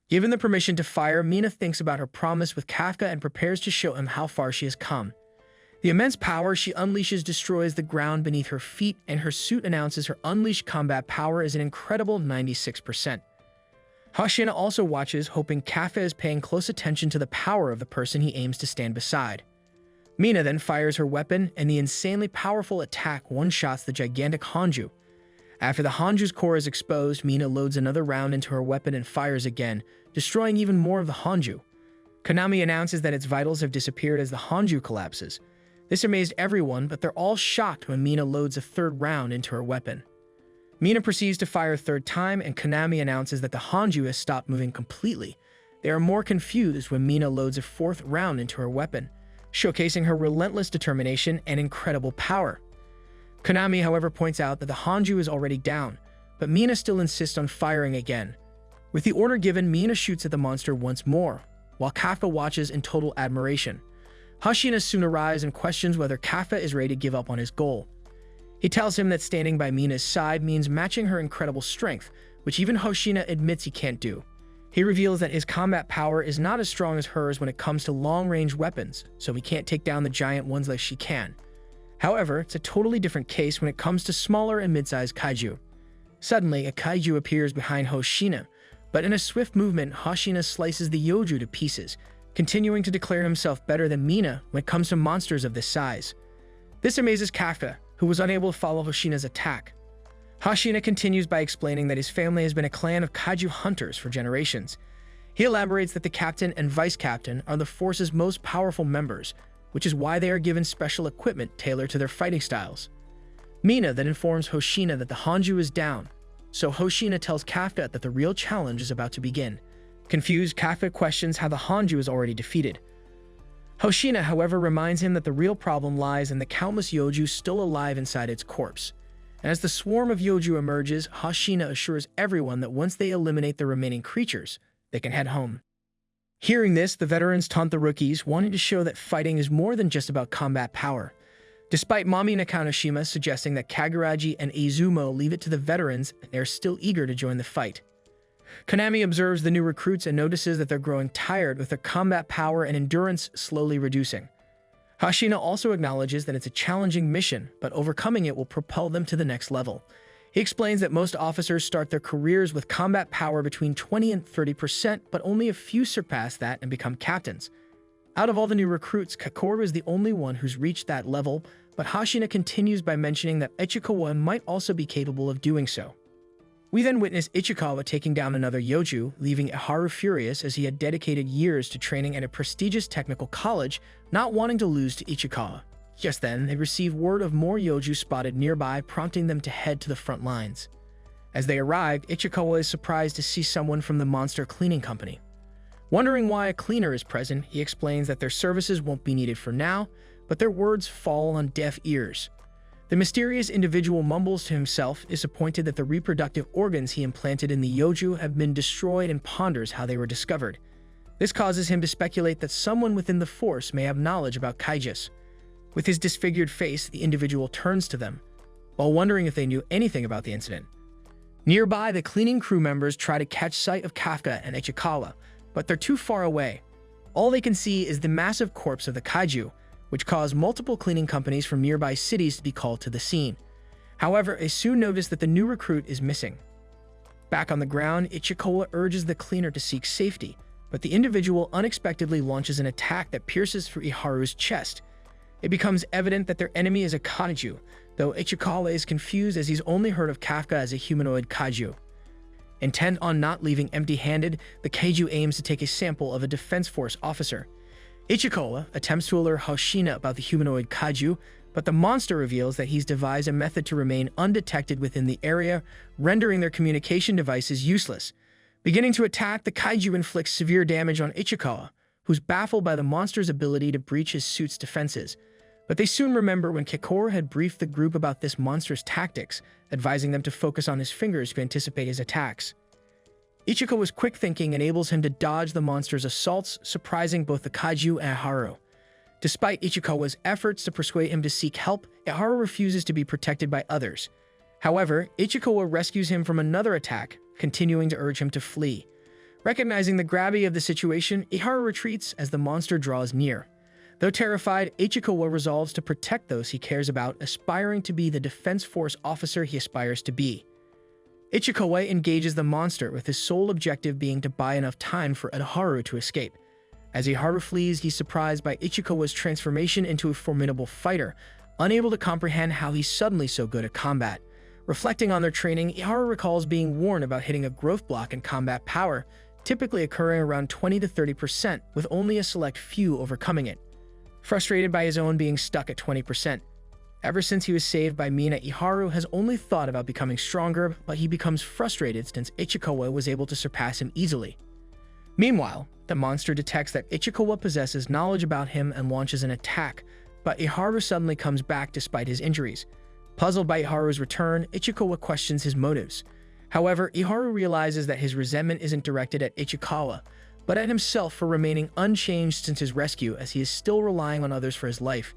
Given the permission to fire, Mina thinks about her promise with Kafka and prepares to show him how far she has come. The immense power she unleashes destroys the ground beneath her feet, and her suit announces her unleashed combat power is an incredible 96%. Hoshina also watches, hoping Kafka is paying close attention to the power of the person he aims to stand beside. Mina then fires her weapon, and the insanely powerful attack one-shots the gigantic Hanju. After the Hanju's core is exposed, Mina loads another round into her weapon and fires again, destroying even more of the Hanju. Konami announces that its vitals have disappeared as the Hanju collapses. This amazed everyone, but they're all shocked when Mina loads a third round into her weapon. Mina proceeds to fire a third time, and Konami announces that the Hanju has stopped moving completely. They are more confused when Mina loads a fourth round into her weapon, showcasing her relentless determination and incredible power. Konami, however, points out that the Hanju is already down, but Mina still insists on firing again. With the order given, Mina shoots at the monster once more, while Kafka watches in total admiration. Hoshina soon arrives and questions whether Kafka is ready to give up on his goal. He tells him that standing by Mina's side means matching her incredible strength, which even Hoshina admits he can't do. He reveals that his combat power is not as strong as hers when it comes to long-range weapons, so he can't take down the giant ones like she can. However, it's a totally different case when it comes to smaller and mid-sized Kaiju. Suddenly, a Kaiju appears behind Hoshina, but in a swift movement, Hoshina slices the Yoju to pieces, continuing to declare himself better than Mina when it comes to monsters of this size. This amazes Kafka, who was unable to follow Hoshina's attack. Hoshina continues by explaining that his family has been a clan of Kaiju hunters for generations. He elaborates that the captain and vice captain are the force's most powerful members, which is why they are given special equipment tailored to their fighting styles. Mina then informs Hoshina that the Hanju is down, so Hoshina tells Kafka that the real challenge is about to begin. Confused, Kafka questions how the Hanju is already defeated. Hoshina, however, reminds him that the real problem lies in the countless Yoju still alive inside its corpse. And as the swarm of Yoju emerges, Hoshina assures everyone that once they eliminate the remaining creatures, they can head home. Hearing this, the veterans taunt the rookies, wanting to show that fighting is more than just about combat power. Despite Mami Nakanoshima suggesting that Kaguraji and Izumo leave it to the veterans, they are still eager to join the fight. Konami observes the new recruits and notices that they're growing tired with their combat power and endurance slowly reducing. Hoshina also acknowledges that it's a challenging mission, but overcoming it will propel them to the next level. He explains that most officers start their careers with combat power between 20 and 30%, but only a few surpass that and become captains. Out of all the new recruits, Kakoru is the only one who's reached that level, but Hoshina continues by mentioning that Ichikawa might also be capable of doing so. We then witness Ichikawa taking down another Yoju, leaving Iharu furious as he had dedicated years to training at a prestigious technical college, not wanting to lose to Ichikawa. Just then, they receive word of more Yoju spotted nearby, prompting them to head to the front lines. As they arrive, Ichikawa is surprised to see someone from the monster cleaning company. Wondering why a cleaner is present, he explains that their services won't be needed for now, but their words fall on deaf ears. The mysterious individual mumbles to himself, disappointed that the reproductive organs he implanted in the Yoju have been destroyed, and ponders how they were discovered. This causes him to speculate that someone within the force may have knowledge about Kaijus. With his disfigured face, the individual turns to them, while wondering if they knew anything about the incident. Nearby, the cleaning crew members try to catch sight of Kafka and Ichikawa, but they're too far away. All they can see is the massive corpse of the Kaiju, which caused multiple cleaning companies from nearby cities to be called to the scene. However, they soon notice that the new recruit is missing. Back on the ground, Ichikawa urges the cleaner to seek safety, but the individual unexpectedly launches an attack that pierces through Iharu's chest. It becomes evident that their enemy is a Kaiju, though Ichikawa is confused as he's only heard of Kafka as a humanoid Kaiju. Intent on not leaving empty-handed, the Kaiju aims to take a sample of a Defense Force officer. Ichikawa attempts to alert Hoshina about the humanoid Kaiju, but the monster reveals that he's devised a method to remain undetected within the area, rendering their communication devices useless. Beginning to attack, the Kaiju inflicts severe damage on Ichikawa, who's baffled by the monster's ability to breach his suit's defenses. But they soon remember when Kakoru had briefed the group about this monster's tactics, advising them to focus on his fingers to anticipate his attacks. Ichikawa's quick thinking enables him to dodge the monster's assaults, surprising both the Kaiju and Iharu. Despite Ichikawa's efforts to persuade him to seek help, Iharu refuses to be protected by others. However, Ichikawa rescues him from another attack, continuing to urge him to flee. Recognizing the gravity of the situation, Iharu retreats as the monster draws near. Though terrified, Ichikawa resolves to protect those he cares about, aspiring to be the Defense Force officer he aspires to be. Ichikawa engages the monster, with his sole objective being to buy enough time for Iharu to escape. As Iharu flees, he's surprised by Ichikawa's transformation into a formidable fighter, unable to comprehend how he's suddenly so good at combat. Reflecting on their training, Iharu recalls being warned about hitting a growth block in combat power, typically occurring around 20 to 30%, with only a select few overcoming it. Frustrated by his own being stuck at 20%. Ever since he was saved by Mina, Iharu has only thought about becoming stronger, but he becomes frustrated since Ichikawa was able to surpass him easily. Meanwhile, the monster detects that Ichikawa possesses knowledge about him and launches an attack, but Iharu suddenly comes back despite his injuries. Puzzled by Iharu's return, Ichikawa questions his motives. However, Iharu realizes that his resentment isn't directed at Ichikawa, but at himself for remaining unchanged since his rescue, as he is still relying on others for his life.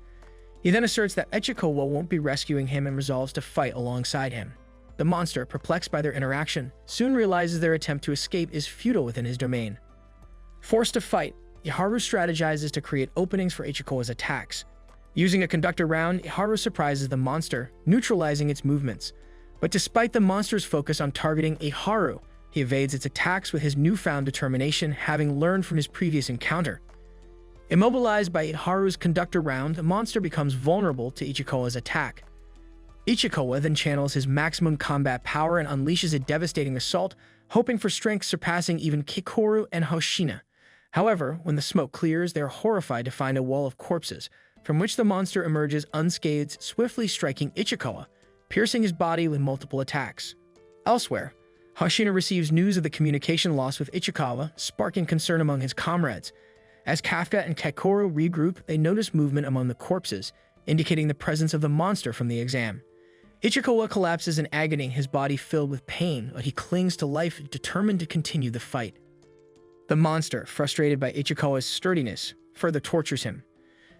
He then asserts that Ichikawa won't be rescuing him and resolves to fight alongside him. The monster, perplexed by their interaction, soon realizes their attempt to escape is futile within his domain. Forced to fight, Iharu strategizes to create openings for Ichikawa's attacks. Using a conductor round, Iharu surprises the monster, neutralizing its movements. But despite the monster's focus on targeting Iharu, he evades its attacks with his newfound determination, having learned from his previous encounter. Immobilized by Iharu's conductor round, the monster becomes vulnerable to Ichikawa's attack. Ichikawa then channels his maximum combat power and unleashes a devastating assault, hoping for strength surpassing even Kikoru and Hoshina. However, when the smoke clears, they are horrified to find a wall of corpses, from which the monster emerges unscathed, swiftly striking Ichikawa, piercing his body with multiple attacks. Elsewhere, Hoshina receives news of the communication loss with Ichikawa, sparking concern among his comrades. As Kafka and Kikoru regroup, they notice movement among the corpses, indicating the presence of the monster from the exam. Ichikawa collapses in agony, his body filled with pain, but he clings to life, determined to continue the fight. The monster, frustrated by Ichikawa's sturdiness, further tortures him.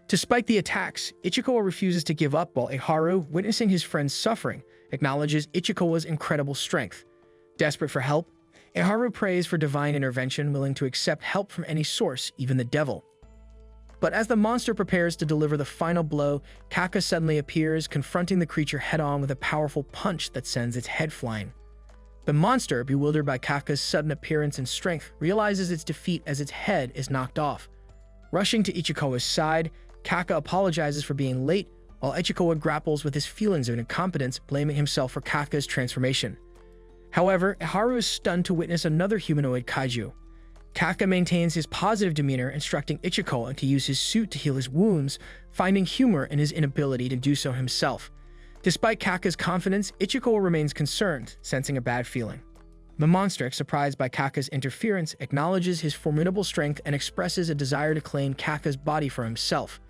Despite the attacks, Ichikawa refuses to give up, while Iharu, witnessing his friend's suffering, acknowledges Ichikawa's incredible strength. Desperate for help, Iharu prays for divine intervention, willing to accept help from any source, even the devil. But as the monster prepares to deliver the final blow, Kaka suddenly appears, confronting the creature head-on with a powerful punch that sends its head flying. The monster, bewildered by Kaka's sudden appearance and strength, realizes its defeat as its head is knocked off. Rushing to Ichikawa's side, Kaka apologizes for being late, while Ichikawa grapples with his feelings of incompetence, blaming himself for Kaka's transformation. However, Iharu is stunned to witness another humanoid kaiju. Kafka maintains his positive demeanor, instructing Ichikawa to use his suit to heal his wounds, finding humor in his inability to do so himself. Despite Kaka's confidence, Ichikawa remains concerned, sensing a bad feeling. The monster, surprised by Kaka's interference, acknowledges his formidable strength and expresses a desire to claim Kaka's body for himself.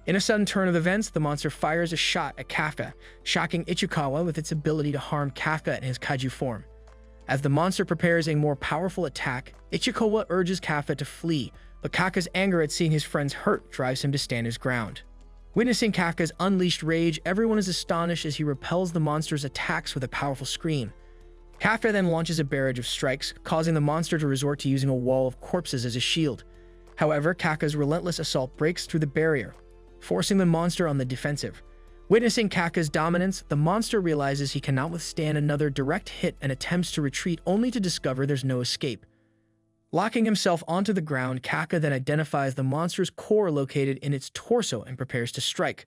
In a sudden turn of events, the monster fires a shot at Kafka, shocking Ichikawa with its ability to harm Kafka in his kaiju form. As the monster prepares a more powerful attack, Ichikawa urges Kafka to flee, but Kafka's anger at seeing his friends hurt drives him to stand his ground. Witnessing Kafka's unleashed rage, everyone is astonished as he repels the monster's attacks with a powerful scream. Kafka then launches a barrage of strikes, causing the monster to resort to using a wall of corpses as a shield. However, Kafka's relentless assault breaks through the barrier, forcing the monster on the defensive. Witnessing Kafka's dominance, the monster realizes he cannot withstand another direct hit and attempts to retreat, only to discover there's no escape. Locking himself onto the ground, Kafka then identifies the monster's core located in its torso and prepares to strike.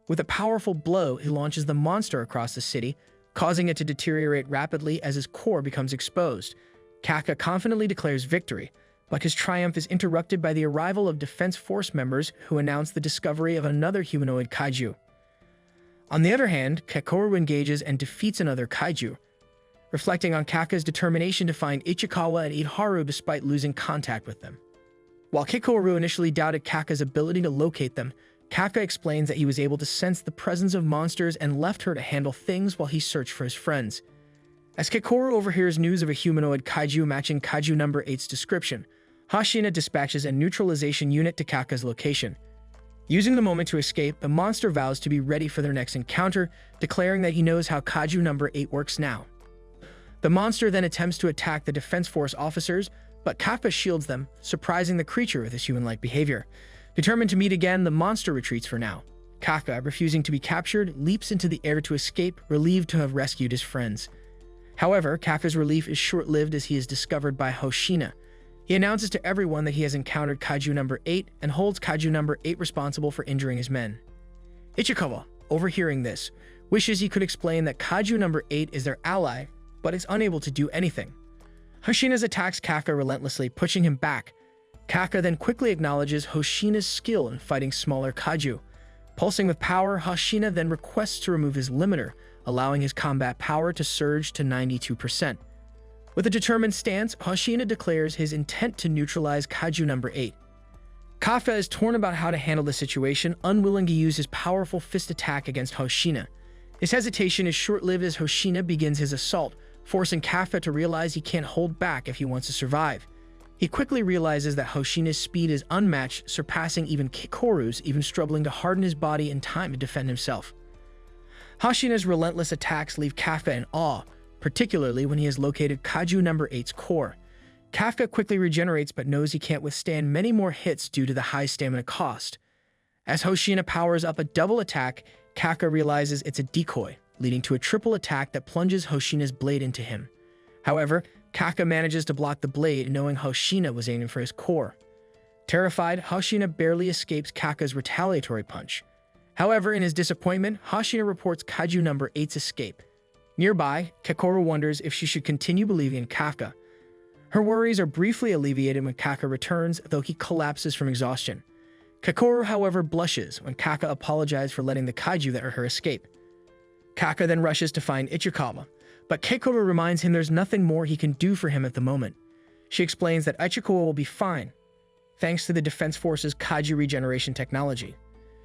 With a powerful blow, he launches the monster across the city, causing it to deteriorate rapidly as his core becomes exposed. Kafka confidently declares victory, but his triumph is interrupted by the arrival of Defense Force members who announce the discovery of another humanoid kaiju. On the other hand, Kikoru engages and defeats another kaiju, reflecting on Kafka's determination to find Ichikawa and Iharu despite losing contact with them. While Kikoru initially doubted Kafka's ability to locate them, Kafka explains that he was able to sense the presence of monsters and left her to handle things while he searched for his friends. As Kikoru overhears news of a humanoid kaiju matching Kaiju No.Eight's description, Hoshina dispatches a neutralization unit to Kafka's location. Using the moment to escape, the monster vows to be ready for their next encounter, declaring that he knows how Kaiju No.Eight works now. The monster then attempts to attack the Defense Force officers, but Kafka shields them, surprising the creature with his human-like behavior. Determined to meet again, the monster retreats for now. Kafka, refusing to be captured, leaps into the air to escape, relieved to have rescued his friends. However, Kafka's relief is short-lived as he is discovered by Hoshina. He announces to everyone that he has encountered Kaiju No.Eight and holds Kaiju No.Eight responsible for injuring his men. Ichikawa, overhearing this, wishes he could explain that Kaiju No.Eight is their ally, but is unable to do anything. Hoshina attacks Kafka relentlessly, pushing him back. Kafka then quickly acknowledges Hoshina's skill in fighting smaller kaiju. Pulsing with power, Hoshina then requests to remove his limiter, allowing his combat power to surge to 92%. With a determined stance, Hoshina declares his intent to neutralize Kaiju No.Eight. Kafka is torn about how to handle the situation, unwilling to use his powerful fist attack against Hoshina. His hesitation is short-lived as Hoshina begins his assault, forcing Kafka to realize he can't hold back if he wants to survive. He quickly realizes that Hoshina's speed is unmatched, surpassing even Kikoru's, even struggling to harden his body in time to defend himself. Hoshina's relentless attacks leave Kafka in awe, particularly when he has located Kaiju No.Eight's core. Kafka quickly regenerates but knows he can't withstand many more hits due to the high stamina cost. As Hoshina powers up a double attack, Kafka realizes it's a decoy, leading to a triple attack that plunges Hoshina's blade into him. However, Kafka manages to block the blade, knowing Hoshina was aiming for his core. Terrified, Hoshina barely escapes Kafka's retaliatory punch. However, in his disappointment, Hoshina reports Kaiju No.Eight's escape. Nearby, Kekoru wonders if she should continue believing in Kafka. Her worries are briefly alleviated when Kafka returns, though he collapses from exhaustion. Kekoru, however, blushes when Kafka apologizes for letting the Kaiju let her escape. Kafka then rushes to find Ichikawa, but Kekoru reminds him there's nothing more he can do for him at the moment. She explains that Ichikawa will be fine, thanks to the Defense Force's Kaiju regeneration technology.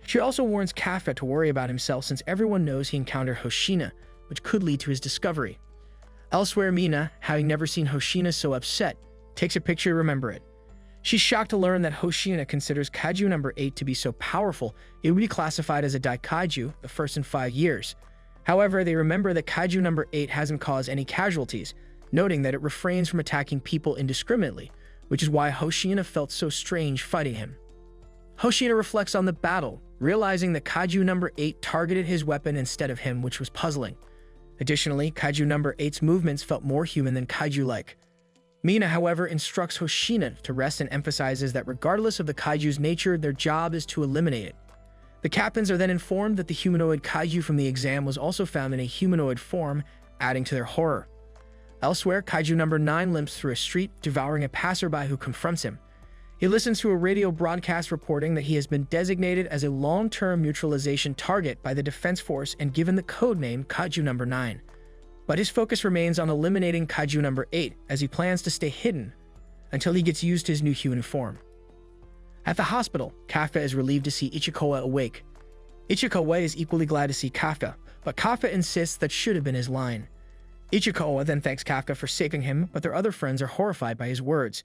She also warns Kafka to worry about himself since everyone knows he encountered Hoshina, which could lead to his discovery. Elsewhere, Mina, having never seen Hoshina so upset, takes a picture to remember it. She's shocked to learn that Hoshina considers Kaiju No.Eight to be so powerful it would be classified as a Daikaiju, the first in 5 years. However, they remember that Kaiju No.Eight hasn't caused any casualties, noting that it refrains from attacking people indiscriminately, which is why Hoshina felt so strange fighting him. Hoshina reflects on the battle, realizing that Kaiju No.Eight targeted his weapon instead of him, which was puzzling. Additionally, Kaiju No.Eight's movements felt more human than Kaiju-like. Mina, however, instructs Hoshina to rest and emphasizes that regardless of the Kaiju's nature, their job is to eliminate it. The captains are then informed that the humanoid Kaiju from the exam was also found in a humanoid form, adding to their horror. Elsewhere, Kaiju No.9 limps through a street, devouring a passerby who confronts him. He listens to a radio broadcast reporting that he has been designated as a long-term neutralization target by the Defense Force and given the codename Kaiju No.9. But his focus remains on eliminating Kaiju No.Eight as he plans to stay hidden until he gets used to his new human form. At the hospital, Kafka is relieved to see Ichikawa awake. Ichikawa is equally glad to see Kafka, but Kafka insists that should have been his line. Ichikawa then thanks Kafka for saving him, but their other friends are horrified by his words.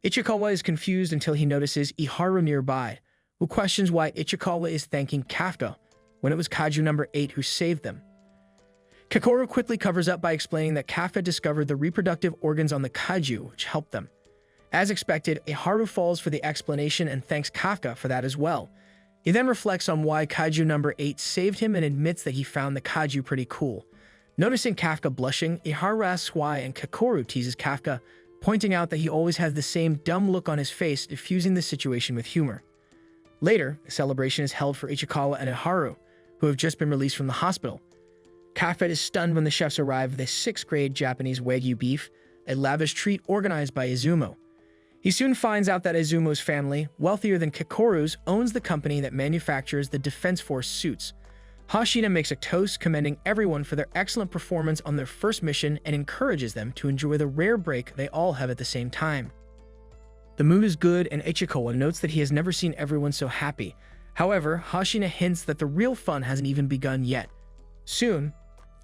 Ichikawa is confused until he notices Iharu nearby, who questions why Ichikawa is thanking Kafka when it was Kaiju No.Eight who saved them. Kekoru quickly covers up by explaining that Kafka discovered the reproductive organs on the Kaiju, which helped them. As expected, Iharu falls for the explanation and thanks Kafka for that as well. He then reflects on why Kaiju No.Eight saved him and admits that he found the Kaiju pretty cool. Noticing Kafka blushing, Iharu asks why and Kekoru teases Kafka, pointing out that he always has the same dumb look on his face, diffusing the situation with humor. Later, a celebration is held for Ichikawa and Iharu, who have just been released from the hospital. Kafka is stunned when the chefs arrive with a 6th-grade Japanese Wagyu beef, a lavish treat organized by Izumo. He soon finds out that Izumo's family, wealthier than Kekoru's, owns the company that manufactures the Defense Force suits. Hoshina makes a toast commending everyone for their excellent performance on their first mission and encourages them to enjoy the rare break they all have at the same time. The mood is good and Ichikawa notes that he has never seen everyone so happy. However, Hoshina hints that the real fun hasn't even begun yet. Soon,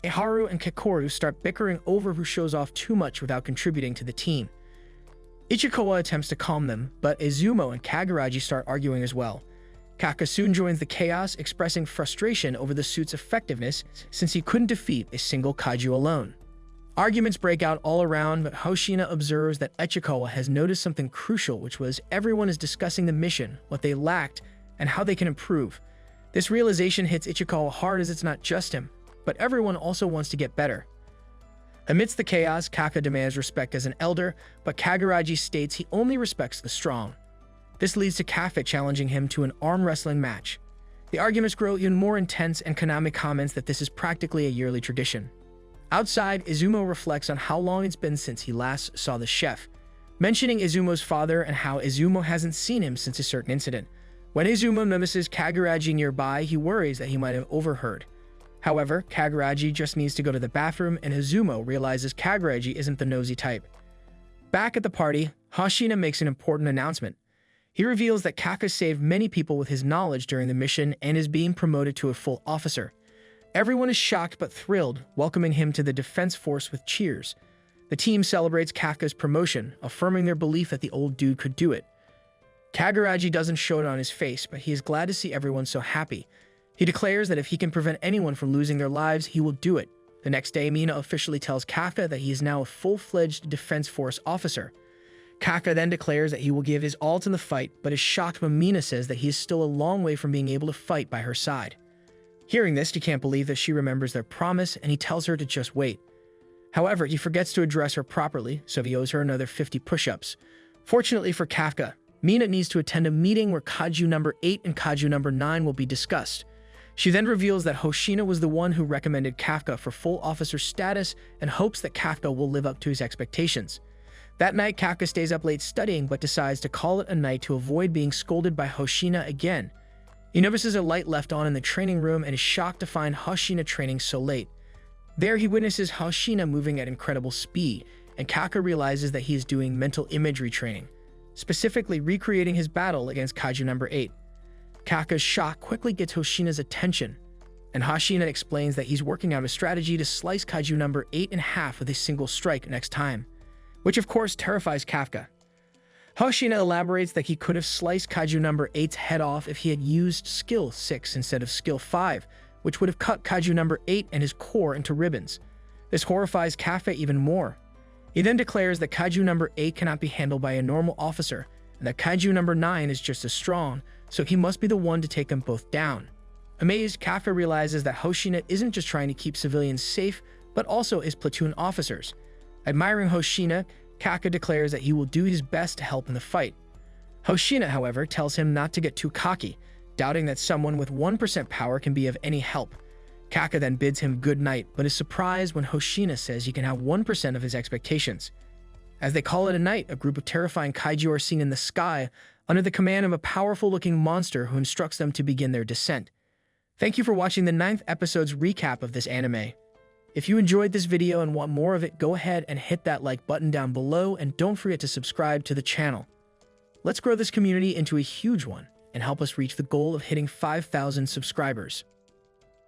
Iharu and Kekoru start bickering over who shows off too much without contributing to the team. Ichikawa attempts to calm them, but Izumo and Kaguraji start arguing as well. Kafka soon joins the chaos, expressing frustration over the suit's effectiveness since he couldn't defeat a single Kaiju alone. Arguments break out all around, but Hoshina observes that Ichikawa has noticed something crucial, which was everyone is discussing the mission, what they lacked, and how they can improve. This realization hits Ichikawa hard as it's not just him, but everyone also wants to get better. Amidst the chaos, Kafka demands respect as an elder, but Kaguraji states he only respects the strong. This leads to Kafka challenging him to an arm wrestling match. The arguments grow even more intense and Konami comments that this is practically a yearly tradition. Outside, Izumo reflects on how long it's been since he last saw the chef, mentioning Izumo's father and how Izumo hasn't seen him since a certain incident. When Izumo notices Kaguraji nearby, he worries that he might have overheard. However, Kaguraji just needs to go to the bathroom and Izumo realizes Kaguraji isn't the nosy type. Back at the party, Hoshina makes an important announcement. He reveals that Kafka saved many people with his knowledge during the mission and is being promoted to a full officer. Everyone is shocked but thrilled, welcoming him to the Defense Force with cheers. The team celebrates Kafka's promotion, affirming their belief that the old dude could do it. Kaguraji doesn't show it on his face, but he is glad to see everyone so happy. He declares that if he can prevent anyone from losing their lives, he will do it. The next day, Mina officially tells Kafka that he is now a full-fledged Defense Force officer. Kafka then declares that he will give his all in the fight, but is shocked when Mina says that he is still a long way from being able to fight by her side. Hearing this, he can't believe that she remembers their promise, and he tells her to just wait. However, he forgets to address her properly, so he owes her another 50 push-ups. Fortunately for Kafka, Mina needs to attend a meeting where Kaiju No.Eight and Kaiju No.9 will be discussed. She then reveals that Hoshina was the one who recommended Kafka for full officer status and hopes that Kafka will live up to his expectations. That night, Kafka stays up late studying but decides to call it a night to avoid being scolded by Hoshina again. He notices a light left on in the training room and is shocked to find Hoshina training so late. There, he witnesses Hoshina moving at incredible speed, and Kafka realizes that he is doing mental imagery training, specifically recreating his battle against Kaiju No.Eight. Kafka's shock quickly gets Hoshina's attention, and Hoshina explains that he's working out a strategy to slice Kaiju No.Eight in half with a single strike next time, which of course terrifies Kafka. Hoshina elaborates that he could have sliced Kaiju No.Eight's head off if he had used Skill 6 instead of Skill 5, which would have cut Kaiju No.Eight and his core into ribbons. This horrifies Kafka even more. He then declares that Kaiju No.Eight cannot be handled by a normal officer, and that Kaiju No.9 is just as strong, so he must be the one to take them both down. Amazed, Kafka realizes that Hoshina isn't just trying to keep civilians safe, but also his platoon officers. Admiring Hoshina, Kafka declares that he will do his best to help in the fight. Hoshina, however, tells him not to get too cocky, doubting that someone with 1% power can be of any help. Kafka then bids him good night, but is surprised when Hoshina says he can have 1% of his expectations. As they call it a night, a group of terrifying kaiju are seen in the sky under the command of a powerful-looking monster who instructs them to begin their descent. Thank you for watching the 9th episode's recap of this anime. If you enjoyed this video and want more of it, go ahead and hit that like button down below and don't forget to subscribe to the channel. Let's grow this community into a huge one and help us reach the goal of hitting 5,000 subscribers.